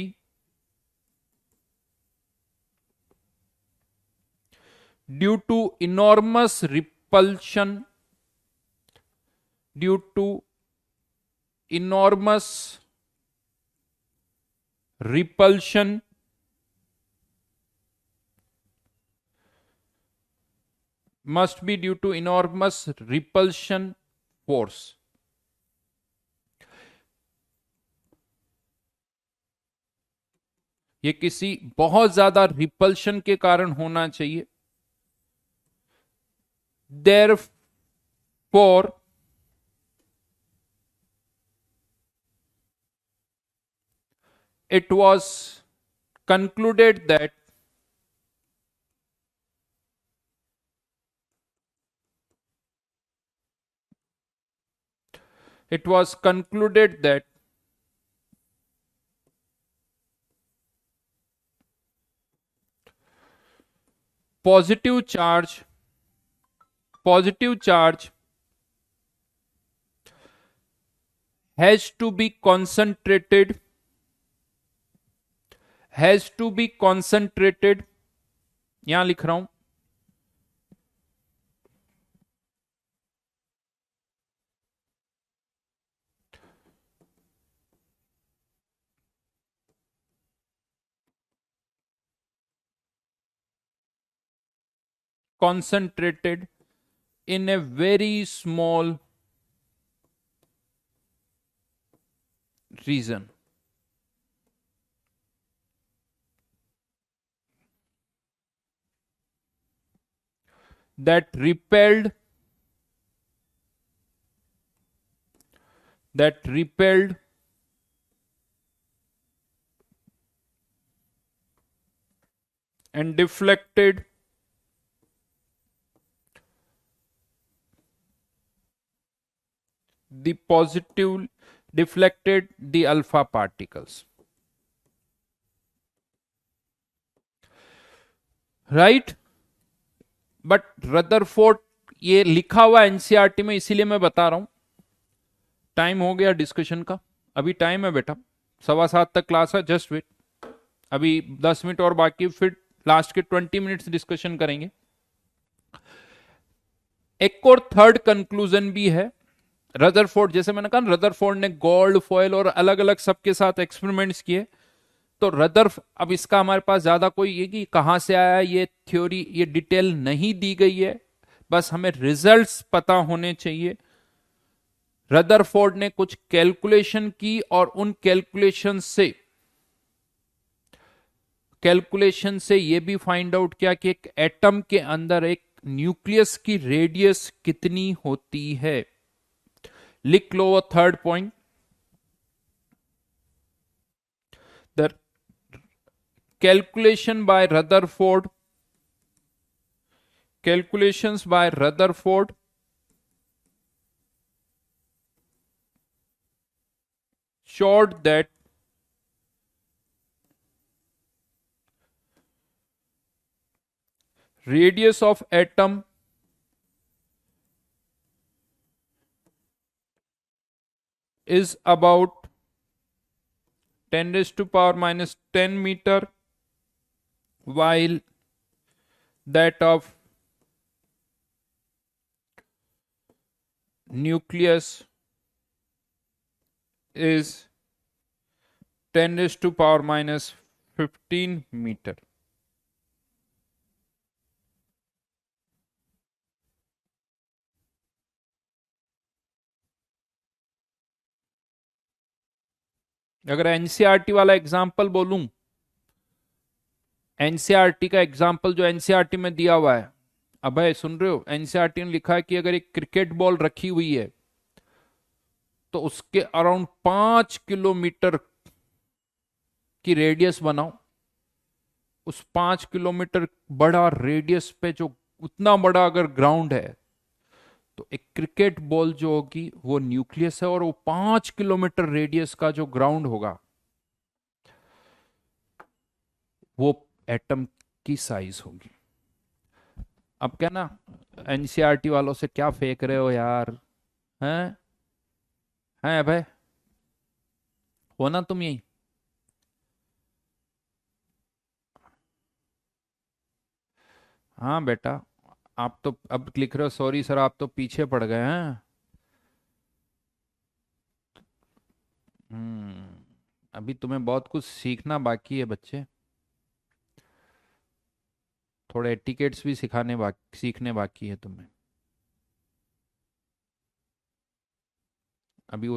due to enormous repulsion, due to enormous repulsion must be due to enormous repulsion force. ये किसी बहुत ज्यादा रिपल्शन के कारण होना चाहिए. Therefore, it was concluded that it was concluded that positive charge has to be concentrated यहां लिख रहा हूं, concentrated in a very small region. That repelled and deflected the alpha particles. Right? But Rutherford, ये लिखा हुआ एनसीईआरटी में, इसीलिए मैं बता रहा हूं. टाइम हो गया डिस्कशन का, अभी टाइम है बेटा, 7:15 तक क्लास है, जस्ट वेट. अभी 10 मिनट और बाकी, फिर लास्ट के 20 मिनट्स डिस्कशन करेंगे. एक और थर्ड कंक्लूजन भी है. रदरफोर्ड, जैसे मैंने कहा, रदरफोर्ड ने गोल्ड फॉयल और अलग अलग सबके साथ एक्सपेरिमेंट्स किए. तो अब इसका हमारे पास ज्यादा कोई ये कि कहां से आया ये थ्योरी, ये डिटेल नहीं दी गई है, बस हमें रिजल्ट्स पता होने चाहिए. रदरफोर्ड ने कुछ कैलकुलेशन की और उन कैलकुलेशन से ये भी फाइंड आउट किया कि एक एटम के अंदर एक न्यूक्लियस की रेडियस कितनी होती है. लिख लो वो third point. The calculations by Rutherford showed that radius of atom is about 10 raised to power minus 10 meter, while that of nucleus is 10 raised to power minus 15 meter. अगर एनसीईआरटी वाला एग्जाम्पल बोलूं, एनसीईआरटी का एग्जाम्पल जो एनसीईआरटी में दिया हुआ है, अभय सुन रहे हो? एनसीईआरटी ने लिखा है कि अगर एक क्रिकेट बॉल रखी हुई है तो उसके अराउंड 5 किलोमीटर की रेडियस बनाओ। उस 5 किलोमीटर बड़ा रेडियस पे जो उतना बड़ा अगर ग्राउंड है तो एक क्रिकेट बॉल जो होगी वो न्यूक्लियस है, और वो 5 किलोमीटर रेडियस का जो ग्राउंड होगा वो एटम की साइज होगी। अब क्या ना, एनसीईआरटी वालों से क्या फेंक रहे हो यार, हैं? हैं भाई, हो ना तुम यही? हाँ बेटा, आप तो अब लिख रहे हो सॉरी सर आप तो पीछे पड़ गए हैं। अभी तुम्हें बहुत कुछ सीखना बाकी है बच्चे, थोड़े एटिकेट्स भी सीखने बाकी है तुम्हें। अभी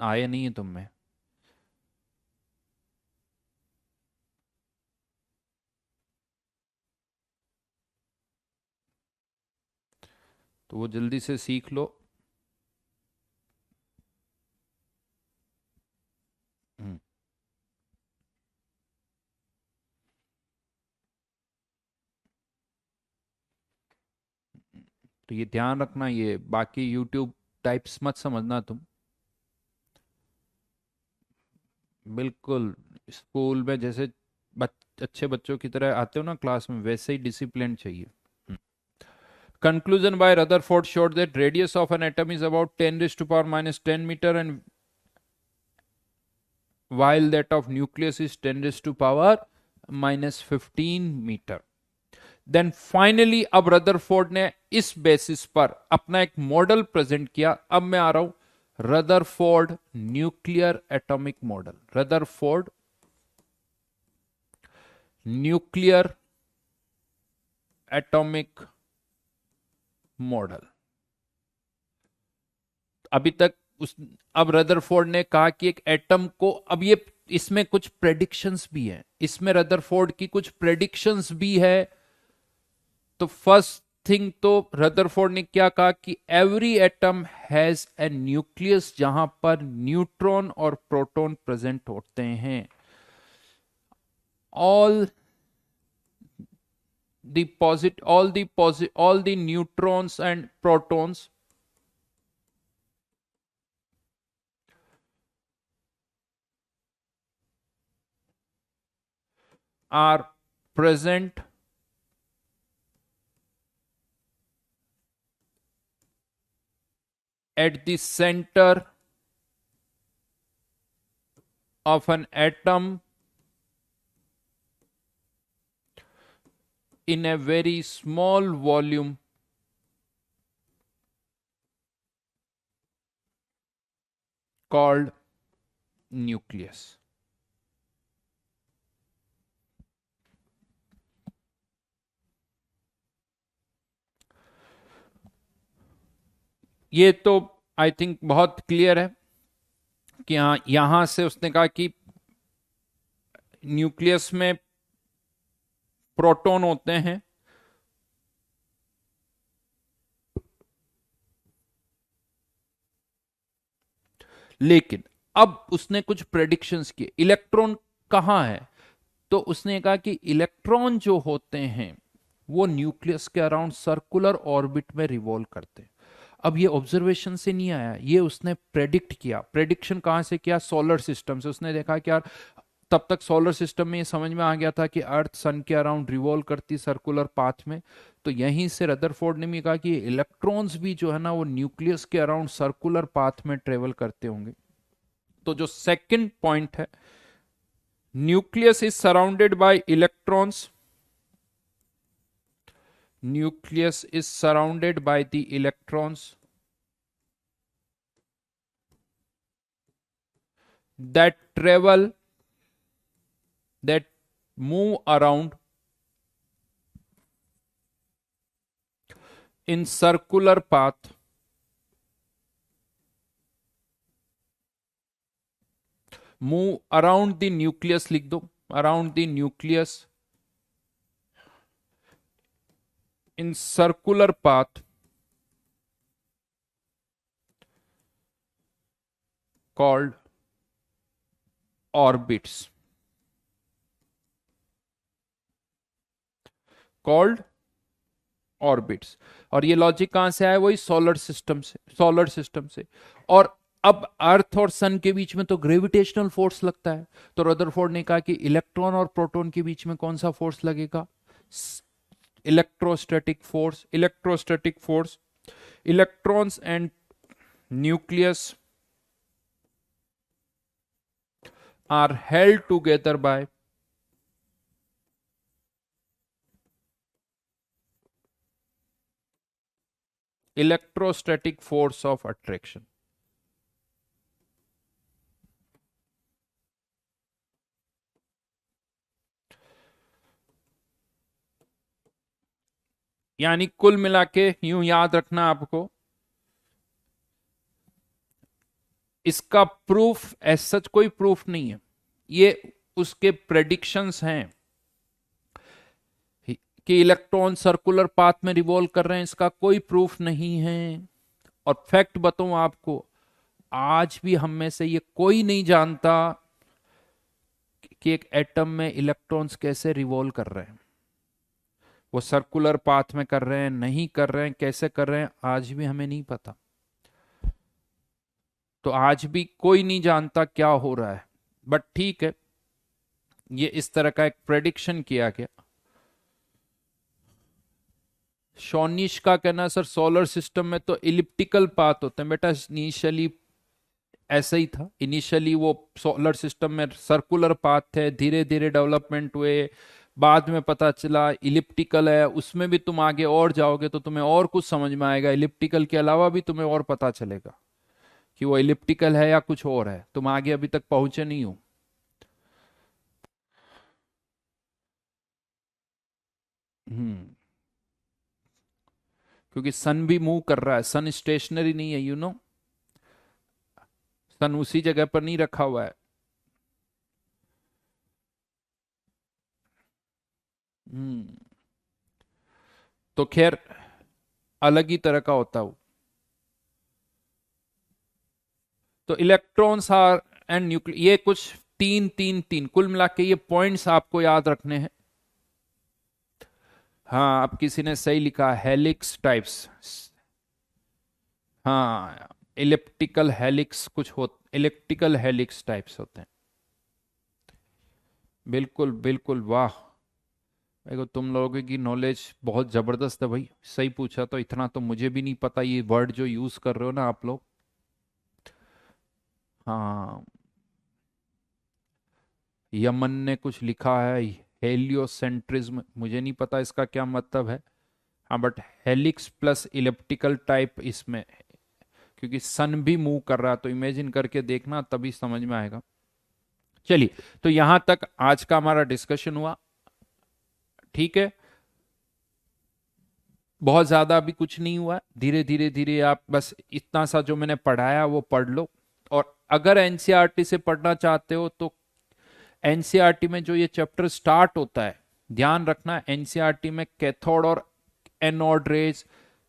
आए नहीं है तुम में। तो वो जल्दी से सीख लो। हम्म, तो ये ध्यान रखना, ये बाकी यूट्यूब टाइप्स मत समझना तुम। बिल्कुल स्कूल में जैसे अच्छे बच्चों की तरह आते हो ना क्लास में, वैसे ही डिसिप्लिन चाहिए। Conclusion by Rutherford showed that radius of an atom is about 10 raised to power minus 10 meter, and while that of nucleus is 10 raised to power minus 15 meter. Then finally अब रदरफोर्ड ने इस बेसिस पर अपना एक मॉडल प्रेजेंट किया। अब मैं आ रहा हूं Rutherford nuclear atomic model. Rutherford nuclear atomic model. अभी तक अब रदरफोर्ड ने कहा कि एक एटम को, अब ये इसमें कुछ प्रेडिक्शंस भी है, इसमें रदरफोर्ड की कुछ प्रेडिक्शंस भी है। तो फर्स्ट थिंग तो रदरफोर्ड ने क्या कहा कि every atom has a nucleus जहां पर न्यूट्रॉन और प्रोटॉन प्रेजेंट होते हैं। All all the neutrons and protons are present at the center of an atom in a very small volume called nucleus. ये तो आई थिंक बहुत क्लियर है कि यहां से उसने कहा कि न्यूक्लियस में प्रोटॉन होते हैं, लेकिन अब उसने कुछ प्रेडिक्शंस किए। इलेक्ट्रॉन कहां है? तो उसने कहा कि इलेक्ट्रॉन जो होते हैं वो न्यूक्लियस के अराउंड सर्कुलर ऑर्बिट में रिवॉल्व करते हैं। अब ये ऑब्जर्वेशन से नहीं आया, ये उसने प्रेडिक्ट किया। प्रेडिक्शन कहां से किया? सोलर सिस्टम से। उसने देखा कि यार तब तक सोलर सिस्टम में ये समझ में आ गया था कि अर्थ सन के अराउंड रिवॉल्व करती सर्कुलर पाथ में। तो यहीं से रदरफोर्ड ने भी कहा कि इलेक्ट्रॉन्स भी जो है ना वो न्यूक्लियस के अराउंड सर्कुलर पाथ में ट्रेवल करते होंगे। तो जो सेकंड पॉइंट है, nucleus is surrounded by electrons nucleus is surrounded by the electrons that travel, that move around in circular path move around the nucleus, लिख दो, around the nucleus in circular path called orbits, called orbits. और ये लॉजिक कहां से आया? वही सोलर सिस्टम से, सोलर सिस्टम से। और अब अर्थ और सन के बीच में तो ग्रेविटेशनल फोर्स लगता है, तो रदरफोर्ड ने कहा कि इलेक्ट्रॉन और प्रोटॉन के बीच में कौन सा फोर्स लगेगा? Electrostatic force. Electrostatic force, electrons and nucleus are held together by electrostatic force of attraction। यानी कुल मिला के यूं याद रखना आपको, इसका प्रूफ एज सच कोई प्रूफ नहीं है, ये उसके प्रेडिक्शंस हैं कि इलेक्ट्रॉन सर्कुलर पाथ में रिवॉल्व कर रहे हैं, इसका कोई प्रूफ नहीं है। और फैक्ट बताऊं आपको, आज भी हम में से ये कोई नहीं जानता कि एक एटम में इलेक्ट्रॉन्स कैसे रिवॉल्व कर रहे हैं, वो सर्कुलर पाथ में कर रहे हैं, नहीं कर रहे हैं, कैसे कर रहे हैं, आज भी हमें नहीं पता। तो आज भी कोई नहीं जानता क्या हो रहा है, बट ठीक है, ये इस तरह का एक प्रेडिक्शन किया गया। शॉनिश का कहना, सर सोलर सिस्टम में तो इलिप्टिकल पाथ होते हैं। बेटा इनिशियली ऐसा ही था, इनिशियली वो सोलर सिस्टम में सर्कुलर पाथ थे, धीरे धीरे डेवलपमेंट हुए, बाद में पता चला इलिप्टिकल है। उसमें भी तुम आगे और जाओगे तो तुम्हें और कुछ समझ में आएगा, इलिप्टिकल के अलावा भी तुम्हें और पता चलेगा कि वो इलिप्टिकल है या कुछ और है। तुम आगे अभी तक पहुंचे नहीं हो। हम्म, क्योंकि सन भी मूव कर रहा है, सन स्टेशनरी नहीं है, यू नो, सन उसी जगह पर नहीं रखा हुआ है। हम्म, तो खैर अलग ही तरह का होता है। तो इलेक्ट्रॉन्स आर एंड न्यूक्लियस, ये कुछ तीन तीन तीन कुल मिला के ये पॉइंट्स आपको याद रखने हैं। हाँ, अब किसी ने सही लिखा, हेलिक्स टाइप्स। हाँ, इलिप्टिकल हेलिक्स कुछ हो, इलेक्ट्रिकल हेलिक्स टाइप्स होते हैं। बिल्कुल बिल्कुल, वाह, देखो तुम लोगों की नॉलेज बहुत जबरदस्त है भाई। सही पूछा, तो इतना तो मुझे भी नहीं पता, ये वर्ड जो यूज कर रहे हो ना आप लोग। हाँ, यमन ने कुछ लिखा है, हेलियोसेंट्रिज्म, मुझे नहीं पता इसका क्या मतलब है। हाँ, but helix plus elliptical type इसमें है, क्योंकि सन भी मूव कर रहा है, तो इमेजिन करके देखना तभी समझ में आएगा। चलिए, तो यहां तक आज का हमारा डिस्कशन हुआ, ठीक है। बहुत ज्यादा अभी कुछ नहीं हुआ, धीरे धीरे धीरे आप बस इतना सा जो मैंने पढ़ाया वो पढ़ लो। और अगर एनसीईआरटी से पढ़ना चाहते हो तो एनसीईआरटी में जो ये चैप्टर स्टार्ट होता है, ध्यान रखना, एनसीईआरटी में कैथोड और anode rays,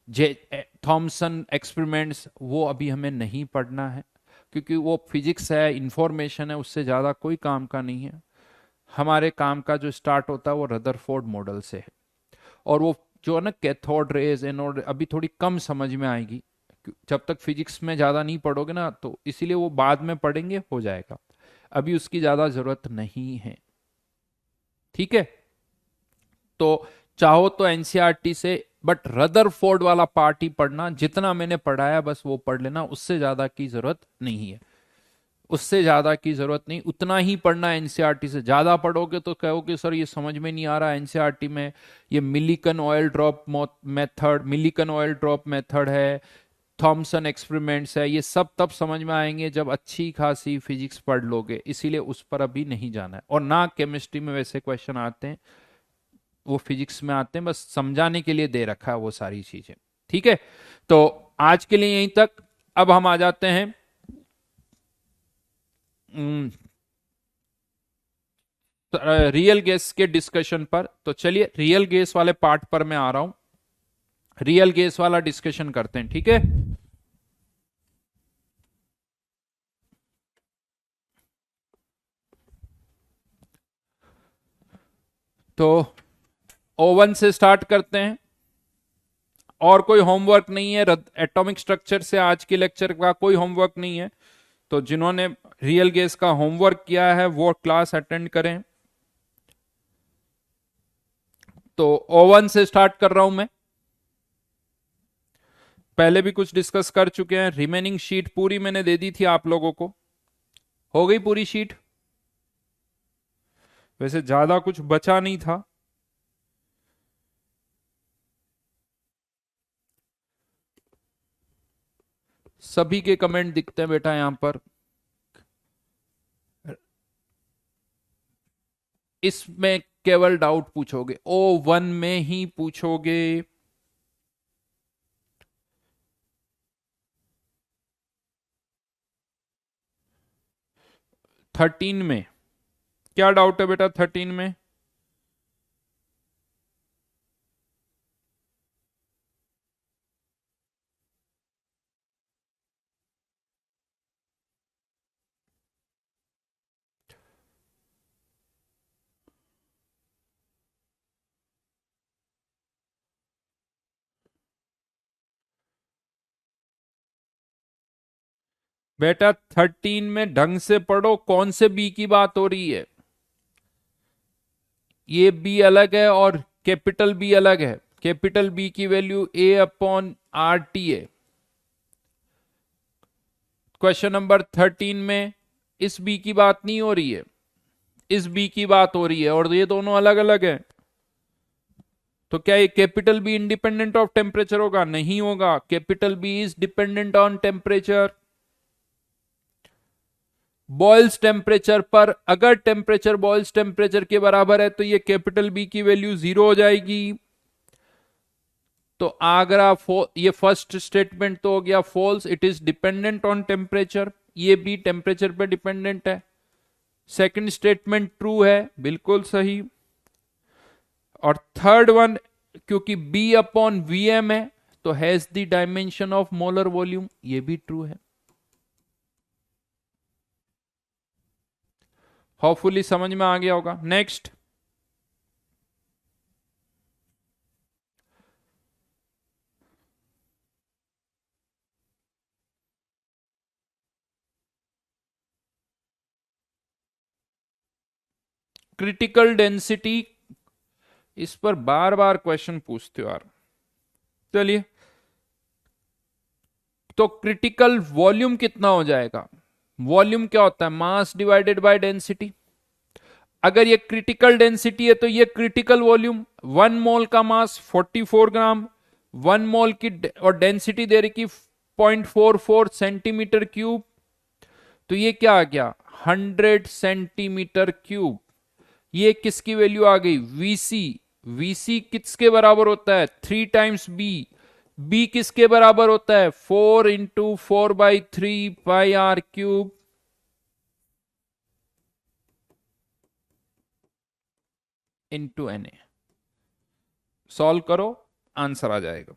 J Thomson experiments, वो अभी हमें नहीं पढ़ना है, क्योंकि वो फिजिक्स है, इंफॉर्मेशन है, उससे ज़्यादा कोई काम का नहीं है। हमारे काम का जो स्टार्ट होता है वो रदरफोर्ड मॉडल से है। और वो जो है ना कैथोड रेज, एनोड, अभी थोड़ी कम समझ में आएगी, जब तक फिजिक्स में ज़्यादा नहीं पढ़ोगे ना, तो इसीलिए वो बाद में पढ़ेंगे, हो जाएगा, अभी उसकी ज़्यादा ज़रूरत नहीं है, ठीक है। तो चाहो तो एनसीईआरटी से, बट रदरफोर्ड वाला पार्ट ही पढ़ना, जितना मैंने पढ़ाया बस वो पढ़ लेना, उससे ज्यादा की जरूरत नहीं है। उससे ज्यादा की जरूरत नहीं, उतना ही पढ़ना है एनसीईआरटी से। ज्यादा पढ़ोगे तो कहोगे सर ये समझ में नहीं आ रहा एनसीईआरटी में, ये मिलिकन ऑयल ड्रॉप मेथड है, थॉमसन एक्सपेरिमेंट्स है, ये सब तब समझ में आएंगे जब अच्छी खासी फिजिक्स पढ़ लोगे, इसीलिए उस पर अभी नहीं जाना है। और ना केमिस्ट्री में वैसे क्वेश्चन आते हैं, वो फिजिक्स में आते हैं, बस समझाने के लिए दे रखा है वो सारी चीजें। ठीक है, तो आज के लिए यहीं तक। अब हम आ जाते हैं रियल गैस के डिस्कशन पर। तो चलिए रियल गैस वाले पार्ट पर मैं आ रहा हूं, रियल गैस वाला डिस्कशन करते हैं, ठीक है। तो ओवन से स्टार्ट करते हैं, और कोई होमवर्क नहीं है एटॉमिक स्ट्रक्चर से, आज के लेक्चर का कोई होमवर्क नहीं है। तो जिन्होंने रियल गैस का होमवर्क किया है वो क्लास अटेंड करें। तो ओवन से स्टार्ट कर रहा हूं मैं, पहले भी कुछ डिस्कस कर चुके हैं। रिमेनिंग शीट पूरी मैंने दे दी थी आप लोगों को, हो गई पूरी शीट, वैसे ज्यादा कुछ बचा नहीं था। सभी के कमेंट दिखते हैं बेटा यहां पर। इसमें केवल डाउट पूछोगे, O1 में ही पूछोगे। 13 में क्या डाउट है बेटा? 13 में बेटा 13 में ढंग से पढ़ो, कौन से बी की बात हो रही है? ये बी अलग है और कैपिटल बी अलग है। कैपिटल बी की वैल्यू A/RT है। क्वेश्चन नंबर 13 में इस बी की बात नहीं हो रही है, इस बी की बात हो रही है, और ये दोनों अलग अलग है। तो क्या ये capital B independent of temperature होगा? नहीं होगा। Capital B is dependent on temperature. Boyle's temperature पर अगर टेम्परेचर बॉयल्स टेम्परेचर के बराबर है तो ये कैपिटल बी की वैल्यू 0 हो जाएगी। तो अगर ये फर्स्ट स्टेटमेंट तो हो गया false, it is dependent on temperature, ये भी टेम्परेचर पे डिपेंडेंट है। सेकंड स्टेटमेंट ट्रू है, बिल्कुल सही। और थर्ड वन, क्योंकि B/Vm है तो has the dimension of molar volume, ये भी ट्रू है। होपफुली समझ में आ गया होगा। नेक्स्ट, क्रिटिकल डेंसिटी, इस पर बार बार क्वेश्चन पूछते हो यार। चलिए, तो क्रिटिकल वॉल्यूम कितना हो जाएगा? वॉल्यूम क्या होता है? Mass divided by density. अगर ये क्रिटिकल डेंसिटी है तो ये क्रिटिकल वॉल्यूम, 1 मोल का मास 44 ग्राम, 1 मोल की और डेंसिटी दे रही 0.44 सेंटीमीटर क्यूब, तो ये क्या आ गया? 100 सेंटीमीटर क्यूब। ये किसकी वैल्यू आ गई? वीसी। वीसी किसके बराबर होता है? 3 टाइम्स बी। बी किसके बराबर होता है? 4 × 4/3 pi R cube into N A. Solve करो, आंसर आ जाएगा।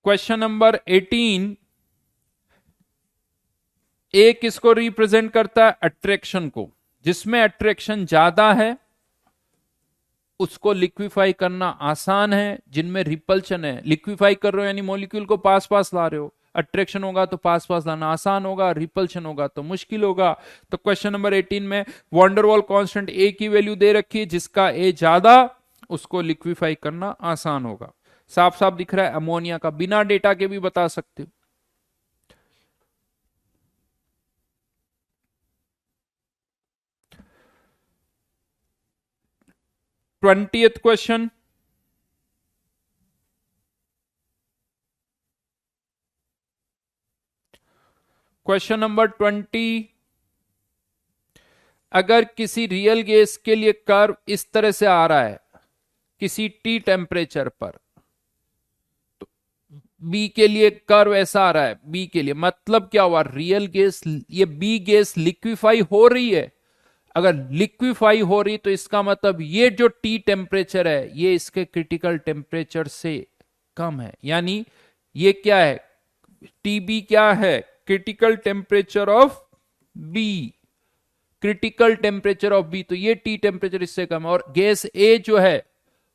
क्वेश्चन नंबर 18, ए किसको रिप्रेजेंट करता है? अट्रैक्शन को। जिसमें अट्रैक्शन ज्यादा है उसको लिक्विफाई करना आसान है, जिनमें रिपल्शन है, लिक्विफाई कर रहे हो यानी मॉलिक्यूल को पास पास ला रहे हो, अट्रैक्शन होगा तो पास पास लाना आसान होगा, रिपल्शन होगा तो मुश्किल होगा। तो क्वेश्चन नंबर 18 में वॉन्डरवॉल कांस्टेंट ए की वैल्यू दे रखी है, जिसका ए ज्यादा उसको लिक्विफाई करना आसान होगा। साफ साफ दिख रहा है अमोनिया का, बिना डेटा के भी बता सकते हो। ट्वेंटियथ क्वेश्चन, क्वेश्चन नंबर 20, अगर किसी रियल गैस के लिए कर्व इस तरह से आ रहा है किसी टी टेम्परेचर पर, तो बी के लिए कर्व ऐसा आ रहा है, बी के लिए मतलब क्या हुआ, रियल गैस, ये बी गैस लिक्विफाई हो रही है। अगर लिक्विफाई हो रही तो इसका मतलब ये जो टी टेम्परेचर है ये इसके क्रिटिकल टेम्परेचर से कम है, यानी ये क्या है, टीबी क्या है, critical temperature of B, critical temperature of B, तो ये टी टेम्परेचर इससे कम है। और गैस ए जो है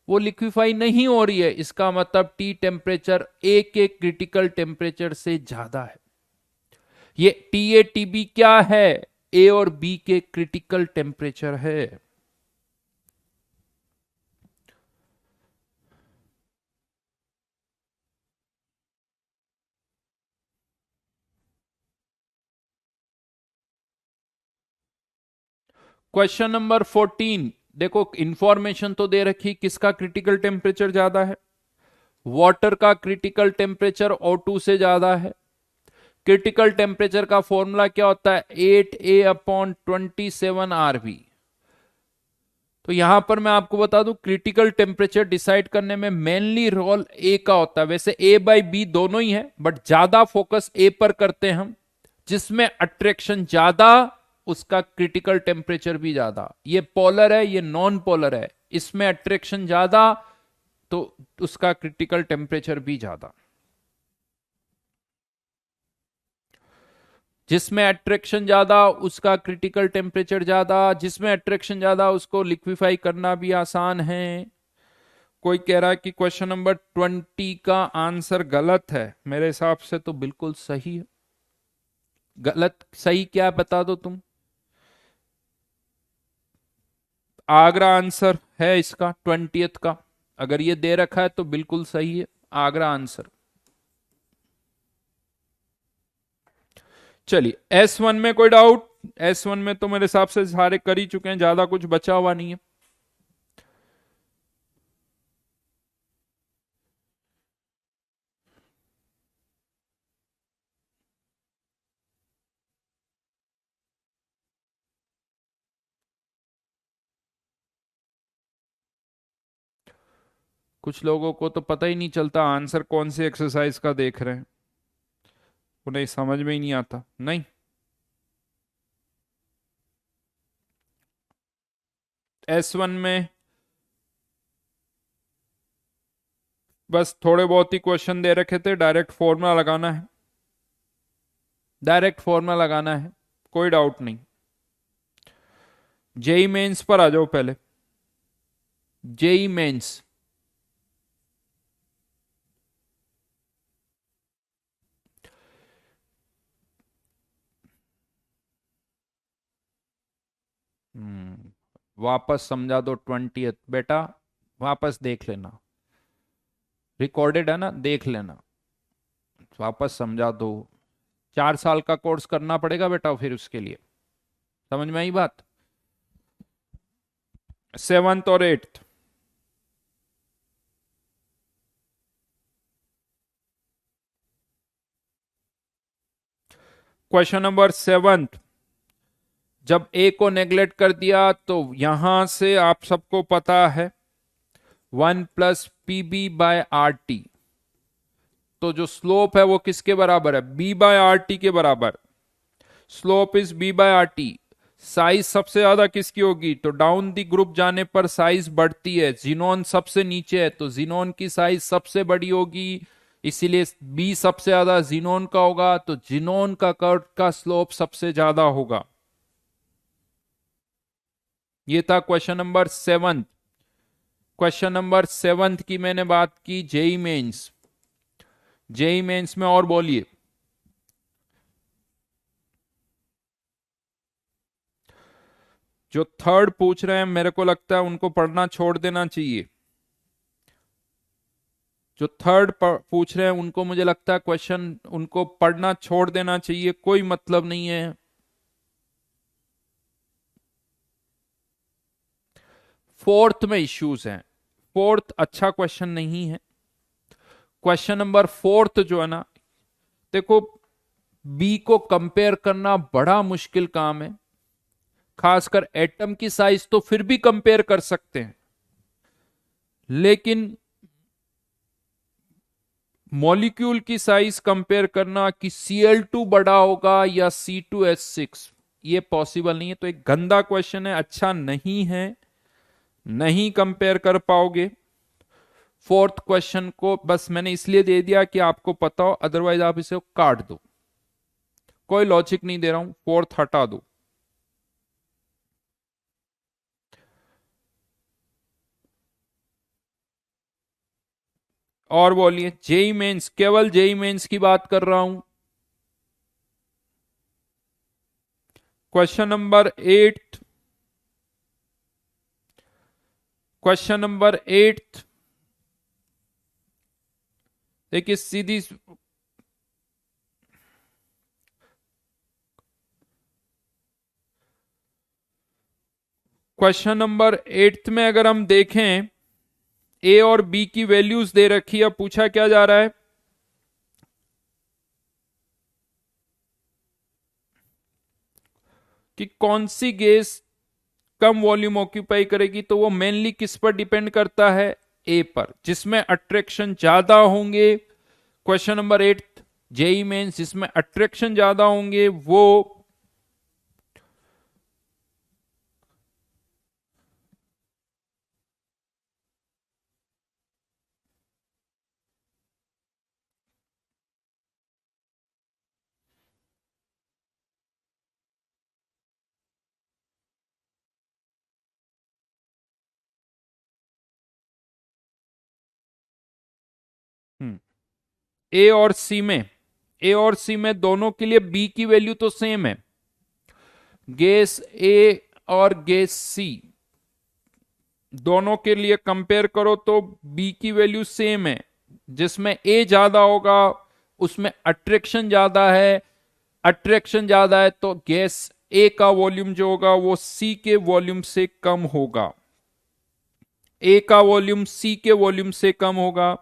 वो लिक्विफाई नहीं हो रही है, इसका मतलब टी टेम्परेचर ए के क्रिटिकल टेम्परेचर से ज्यादा है। ये टी ए टी बी क्या है, ए और बी के क्रिटिकल टेम्परेचर है। क्वेश्चन नंबर 14, देखो इंफॉर्मेशन तो दे रखी किसका क्रिटिकल टेम्परेचर ज्यादा है, वाटर का क्रिटिकल टेम्परेचर O2 से ज्यादा है। क्रिटिकल टेम्परेचर का फॉर्मूला क्या होता है, 8a/27 RV। तो यहां पर मैं आपको बता दूं क्रिटिकल टेम्परेचर डिसाइड करने में मेनली रोल ए का होता है, वैसे ए बाई बी दोनों ही है बट ज्यादा फोकस ए पर करते हैं हम, जिसमें अट्रैक्शन ज्यादा उसका क्रिटिकल टेम्परेचर भी ज्यादा। ये पोलर है, ये नॉन पोलर है, इसमें अट्रैक्शन ज्यादा तो उसका क्रिटिकल टेम्परेचर भी ज्यादा। जिसमें अट्रैक्शन ज्यादा उसका क्रिटिकल टेम्परेचर ज्यादा, जिसमें अट्रैक्शन ज्यादा उसको लिक्विफाई करना भी आसान है। कोई कह रहा है कि क्वेश्चन नंबर 20 का आंसर गलत है, मेरे हिसाब से तो बिल्कुल सही है। गलत सही क्या बता दो तुम। आगरा आंसर है इसका 20th का, अगर ये दे रखा है तो बिल्कुल सही है आगरा आंसर। चलिए S1 में कोई डाउट, S1 में तो मेरे हिसाब से सारे कर ही चुके हैं, ज्यादा कुछ बचा हुआ नहीं है। कुछ लोगों को तो पता ही नहीं चलता आंसर कौन सी एक्सरसाइज का देख रहे हैं, उन्हें समझ में ही नहीं आता। नहीं, S1 में बस थोड़े बहुत ही क्वेश्चन दे रखे थे, डायरेक्ट फॉर्मूला लगाना है, डायरेक्ट फॉर्मूला लगाना है, कोई डाउट नहीं। जेई मेंस पर आ जाओ पहले, जेई मेंस। वापस समझा दो 20th बेटा, वापस देख लेना, रिकॉर्डेड है ना, देख लेना, वापस समझा दो। 4 साल का कोर्स करना पड़ेगा बेटा फिर उसके लिए, समझ में आई बात। 7th और 8th, क्वेश्चन नंबर 7, जब ए को नेग्लेक्ट कर दिया तो यहां से आप सबको पता है 1 + PB/RT, तो जो स्लोप है वो किसके बराबर है, B/RT के बराबर। Slope is B/RT। साइज सबसे ज्यादा किसकी होगी, तो डाउन दी ग्रुप जाने पर साइज बढ़ती है, जिनोन सबसे नीचे है तो जिनोन की साइज सबसे बड़ी होगी, इसीलिए बी सबसे ज्यादा जिनोन का होगा, तो जिनोन का कर्व का स्लोप सबसे ज्यादा होगा। ये था क्वेश्चन नंबर 7। क्वेश्चन नंबर 7 की मैंने बात की जेई मेंस, जेई मेंस में और बोलिए। जो थर्ड पूछ रहे हैं मेरे को लगता है उनको पढ़ना छोड़ देना चाहिए। जो थर्ड पूछ रहे हैं उनको मुझे लगता है क्वेश्चन उनको पढ़ना छोड़ देना चाहिए, कोई मतलब नहीं है। फोर्थ में इश्यूज हैं। फोर्थ अच्छा क्वेश्चन नहीं है। क्वेश्चन नंबर फोर्थ जो है ना, देखो, बी को कंपेयर करना बड़ा मुश्किल काम है। खासकर एटम की साइज तो फिर भी कंपेयर कर सकते हैं, लेकिन मॉलिक्यूल की साइज कंपेयर करना कि Cl2 बड़ा होगा या C2H6, ये पॉसिबल नहीं है। तो एक गंदा क्वेश्चन है, अच्छा नहीं है, नहीं कंपेयर कर पाओगे। फोर्थ क्वेश्चन को बस मैंने इसलिए दे दिया कि आपको पता हो, अदरवाइज आप इसे काट दो, कोई लॉजिक नहीं दे रहा हूं, फोर्थ हटा दो। और बोलिए, जेई मेंस, केवल जेई मेंस की बात कर रहा हूं। क्वेश्चन नंबर 8, क्वेश्चन नंबर 8 देखिए सीधी। क्वेश्चन नंबर 8 में अगर हम देखें, ए और बी की वैल्यूज दे रखी है, पूछा क्या जा रहा है कि कौन सी गैस कम वॉल्यूम ऑक्यूपाई करेगी। तो वो मेनली किस पर डिपेंड करता है, ए पर, जिसमें अट्रैक्शन ज्यादा होंगे। क्वेश्चन नंबर 8 जेई मेंस, जिसमें अट्रैक्शन ज्यादा होंगे वो ए और सी में, ए और सी में दोनों के लिए बी की वैल्यू तो सेम है। गैस ए और गैस सी दोनों के लिए कंपेयर करो तो बी की वैल्यू सेम है। जिसमें ए ज्यादा होगा उसमें अट्रैक्शन ज्यादा है, अट्रैक्शन ज्यादा है तो गैस ए का वॉल्यूम जो होगा वो सी के वॉल्यूम से कम होगा, ए का वॉल्यूम सी के वॉल्यूम से कम होगा।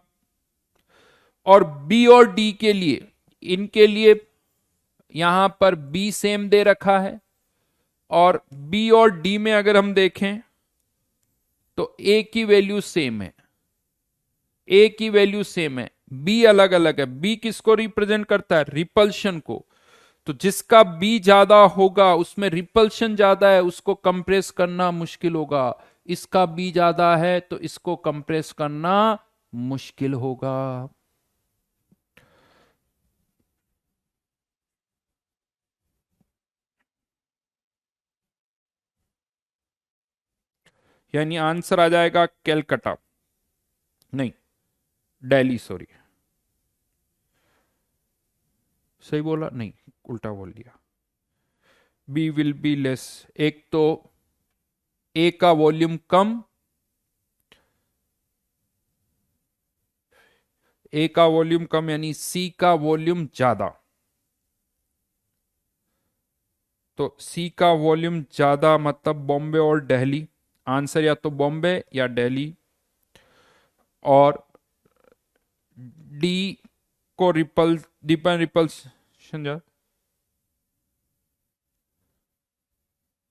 और बी और डी के लिए, इनके लिए यहां पर बी सेम दे रखा है, और बी और डी में अगर हम देखें तो ए की वैल्यू सेम है, ए की वैल्यू सेम है, बी अलग अलग है। बी किसको रिप्रेजेंट करता है, रिपल्शन को। तो जिसका बी ज्यादा होगा उसमें रिपल्शन ज्यादा है, उसको कंप्रेस करना मुश्किल होगा। इसका बी ज्यादा है तो इसको कंप्रेस करना मुश्किल होगा। यानी आंसर आ जाएगा कैलकाटा, नहीं, दिल्ली, सॉरी, सही बोला नहीं, उल्टा बोल दिया। बी विल बी लेस, एक तो ए का वॉल्यूम कम, ए का वॉल्यूम कम यानी सी का वॉल्यूम ज्यादा। तो सी का वॉल्यूम ज्यादा मतलब बॉम्बे और दिल्ली, आंसर या तो बॉम्बे या दिल्ली। और डी को रिपल्शन जा,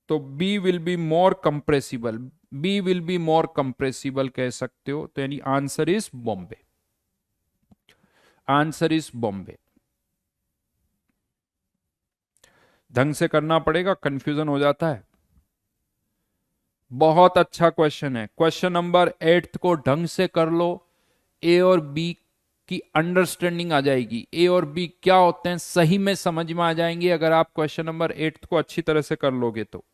तो B will be more compressible, B will be more compressible कह सकते हो। तो यानी answer is Bombay, answer is Bombay. ढंग से करना पड़ेगा, कंफ्यूजन हो जाता है। बहुत अच्छा क्वेश्चन है, क्वेश्चन नंबर 8 को ढंग से कर लो, ए और बी की अंडरस्टैंडिंग आ जाएगी, ए और बी क्या होते हैं सही में समझ में आ जाएंगे अगर आप क्वेश्चन नंबर 8 को अच्छी तरह से कर लोगे तो।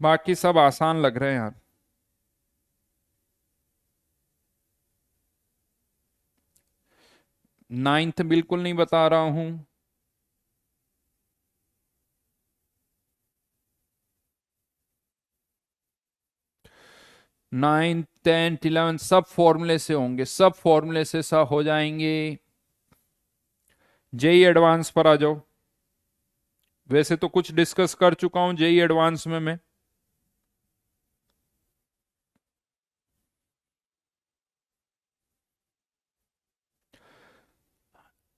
बाकी सब आसान लग रहे हैं यार। नाइन्थ बिल्कुल नहीं बता रहा हूं। नाइन्थ, टेंथ, इलेवेंथ सब फॉर्मूले से होंगे, सब फॉर्मूले से सब हो जाएंगे। जेई एडवांस पर आ जाओ। वैसे तो कुछ डिस्कस कर चुका हूं जेई एडवांस में मैं।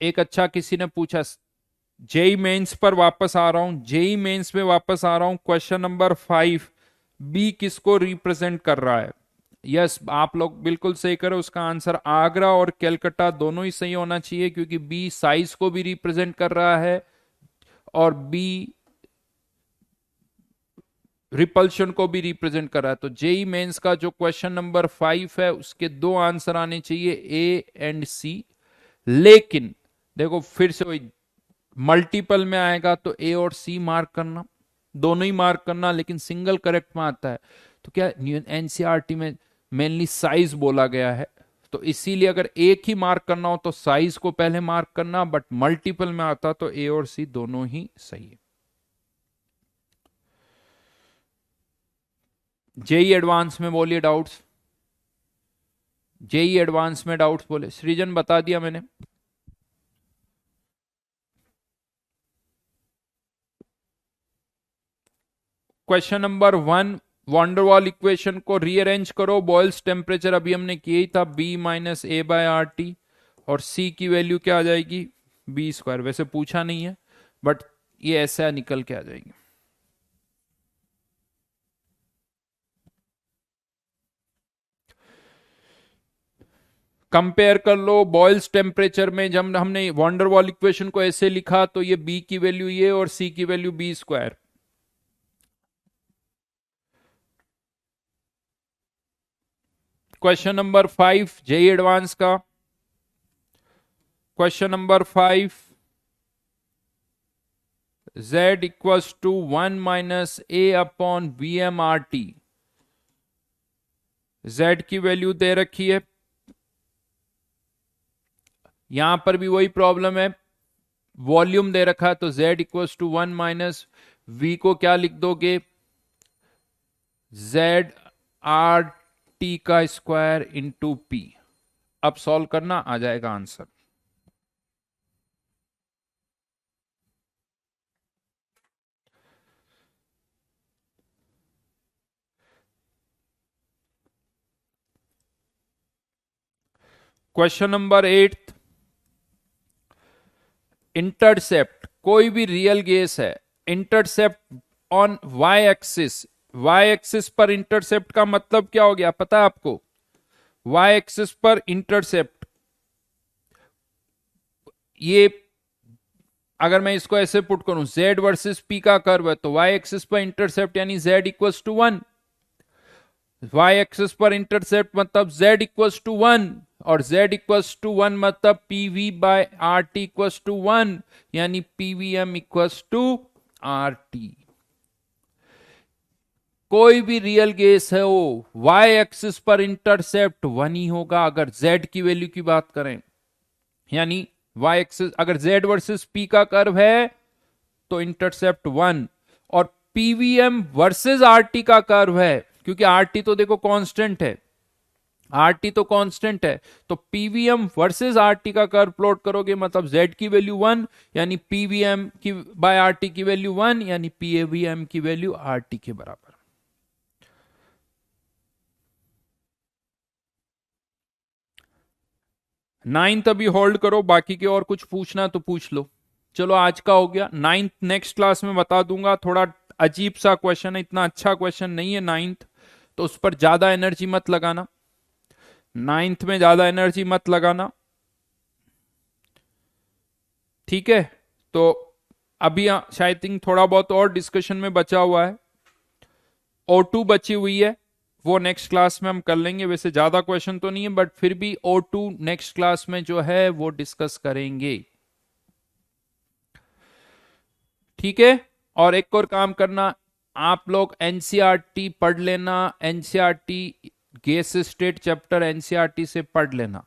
एक अच्छा किसी ने पूछा, जेई मेंस पर वापस आ रहा हूं, जेई मेंस में वापस आ रहा हूं। क्वेश्चन नंबर 5, बी किसको रिप्रेजेंट कर रहा है? यस, आप लोग बिल्कुल सही करो। उसका आंसर आगरा और कलकत्ता दोनों ही सही होना चाहिए, क्योंकि बी साइज को भी रिप्रेजेंट कर रहा है और बी रिपल्शन को भी रिप्रेजेंट कर रहा है। तो जेई मेंस का जो क्वेश्चन नंबर 5 है उसके दो आंसर आने चाहिए, ए एंड सी। लेकिन देखो फिर से वही, मल्टीपल में आएगा तो ए और सी मार्क करना, दोनों ही मार्क करना, लेकिन सिंगल करेक्ट में आता है तो क्या एनसीईआरटी में मेनली साइज बोला गया है, तो इसीलिए अगर एक ही मार्क करना हो तो साइज को पहले मार्क करना, बट मल्टीपल में आता तो ए और सी दोनों ही सही है। जेई एडवांस में बोलिए डाउट्स, जेई एडवांस में डाउट्स बोले। सृजन बता दिया मैंने। क्वेश्चन नंबर 1, वॉन्डरवॉल इक्वेशन को रीअरेंज करो। बॉयल्स टेम्परेचर अभी हमने किया ही था, B minus A by R T, और सी की वैल्यू क्या आ जाएगी? B square. वैसे पूछा नहीं है बट ये ऐसा निकल के आ जाएगी। कंपेयर कर लो। बॉयल्स टेम्परेचर में जब हमने वॉन्डरवॉल इक्वेशन को ऐसे लिखा तो ये बी की वैल्यू ये और सी की value B square. Question number 5 JEE advanced का, question number 5, z equals to 1 minus A upon V M R T. z की वैल्यू दे रखी है, यहां पर भी वही प्रॉब्लम है, वॉल्यूम दे रखा है, तो z equals to 1 minus V को क्या लिख दोगे? z आर टी का स्क्वायर इंटू पी। अब सॉल्व करना, आ जाएगा आंसर। क्वेश्चन नंबर 8, इंटरसेप्ट कोई भी रियल गैस है, intercept on Y axis. Y axis पर इंटरसेप्ट का मतलब क्या हो गया पता है आपको? वाई एक्सिस पर इंटरसेप्ट, ये अगर मैं इसको ऐसे पुट करूं, z वर्सेस p का कर्व है, तो y एक्सिस पर इंटरसेप्ट यानी z equals to 1। y axis पर इंटरसेप्ट मतलब z इक्वल्स टू 1, और z इक्वल्स टू 1 मतलब pv by R T equals to 1, यानी pvm equals to R T. कोई भी रियल गैस है वो y एक्सिस पर इंटरसेप्ट 1 ही होगा अगर z की वैल्यू की बात करें, यानी y एक्सिस अगर z वर्सेस p का कर्व है तो इंटरसेप्ट 1, और pvm वर्सेस rt का कर्व है, क्योंकि rt तो देखो कांस्टेंट है, rt तो कांस्टेंट है, तो pvm वर्सेस rt का कर्व प्लॉट करोगे मतलब z की वैल्यू 1 यानी pvm की बाय rt की वैल्यू 1 यानी pavm की वैल्यू rt के बराबर। नाइन्थ अभी होल्ड करो, बाकी के और कुछ पूछना तो पूछ लो। चलो आज का हो गया, नाइन्थ नेक्स्ट क्लास में बता दूंगा। थोड़ा अजीब सा क्वेश्चन है, इतना अच्छा क्वेश्चन नहीं है नाइन्थ, तो उस पर ज्यादा एनर्जी मत लगाना, नाइन्थ में ज्यादा एनर्जी मत लगाना, ठीक है? तो अभी शायद थिंक थोड़ा बहुत और डिस्कशन में बचा हुआ है, O2 बची हुई है, वो नेक्स्ट क्लास में हम कर लेंगे। वैसे ज्यादा क्वेश्चन तो नहीं है बट फिर भी O2 नेक्स्ट क्लास में जो है वो डिस्कस करेंगे, ठीक है? और एक और काम करना, आप लोग एनसीईआरटी पढ़ लेना, NCERT gas state chapter NCERT से पढ़ लेना।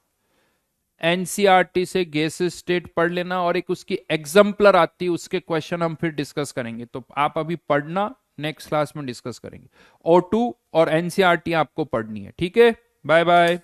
एनसीईआरटी से गैस स्टेट पढ़ लेना, और एक उसकी एग्जाम्पलर आती है, उसके क्वेश्चन हम फिर डिस्कस करेंगे। तो आप अभी पढ़ना, नेक्स्ट क्लास में डिस्कस करेंगे। O2 और एनसीईआरटी आपको पढ़नी है, ठीक है। Bye bye.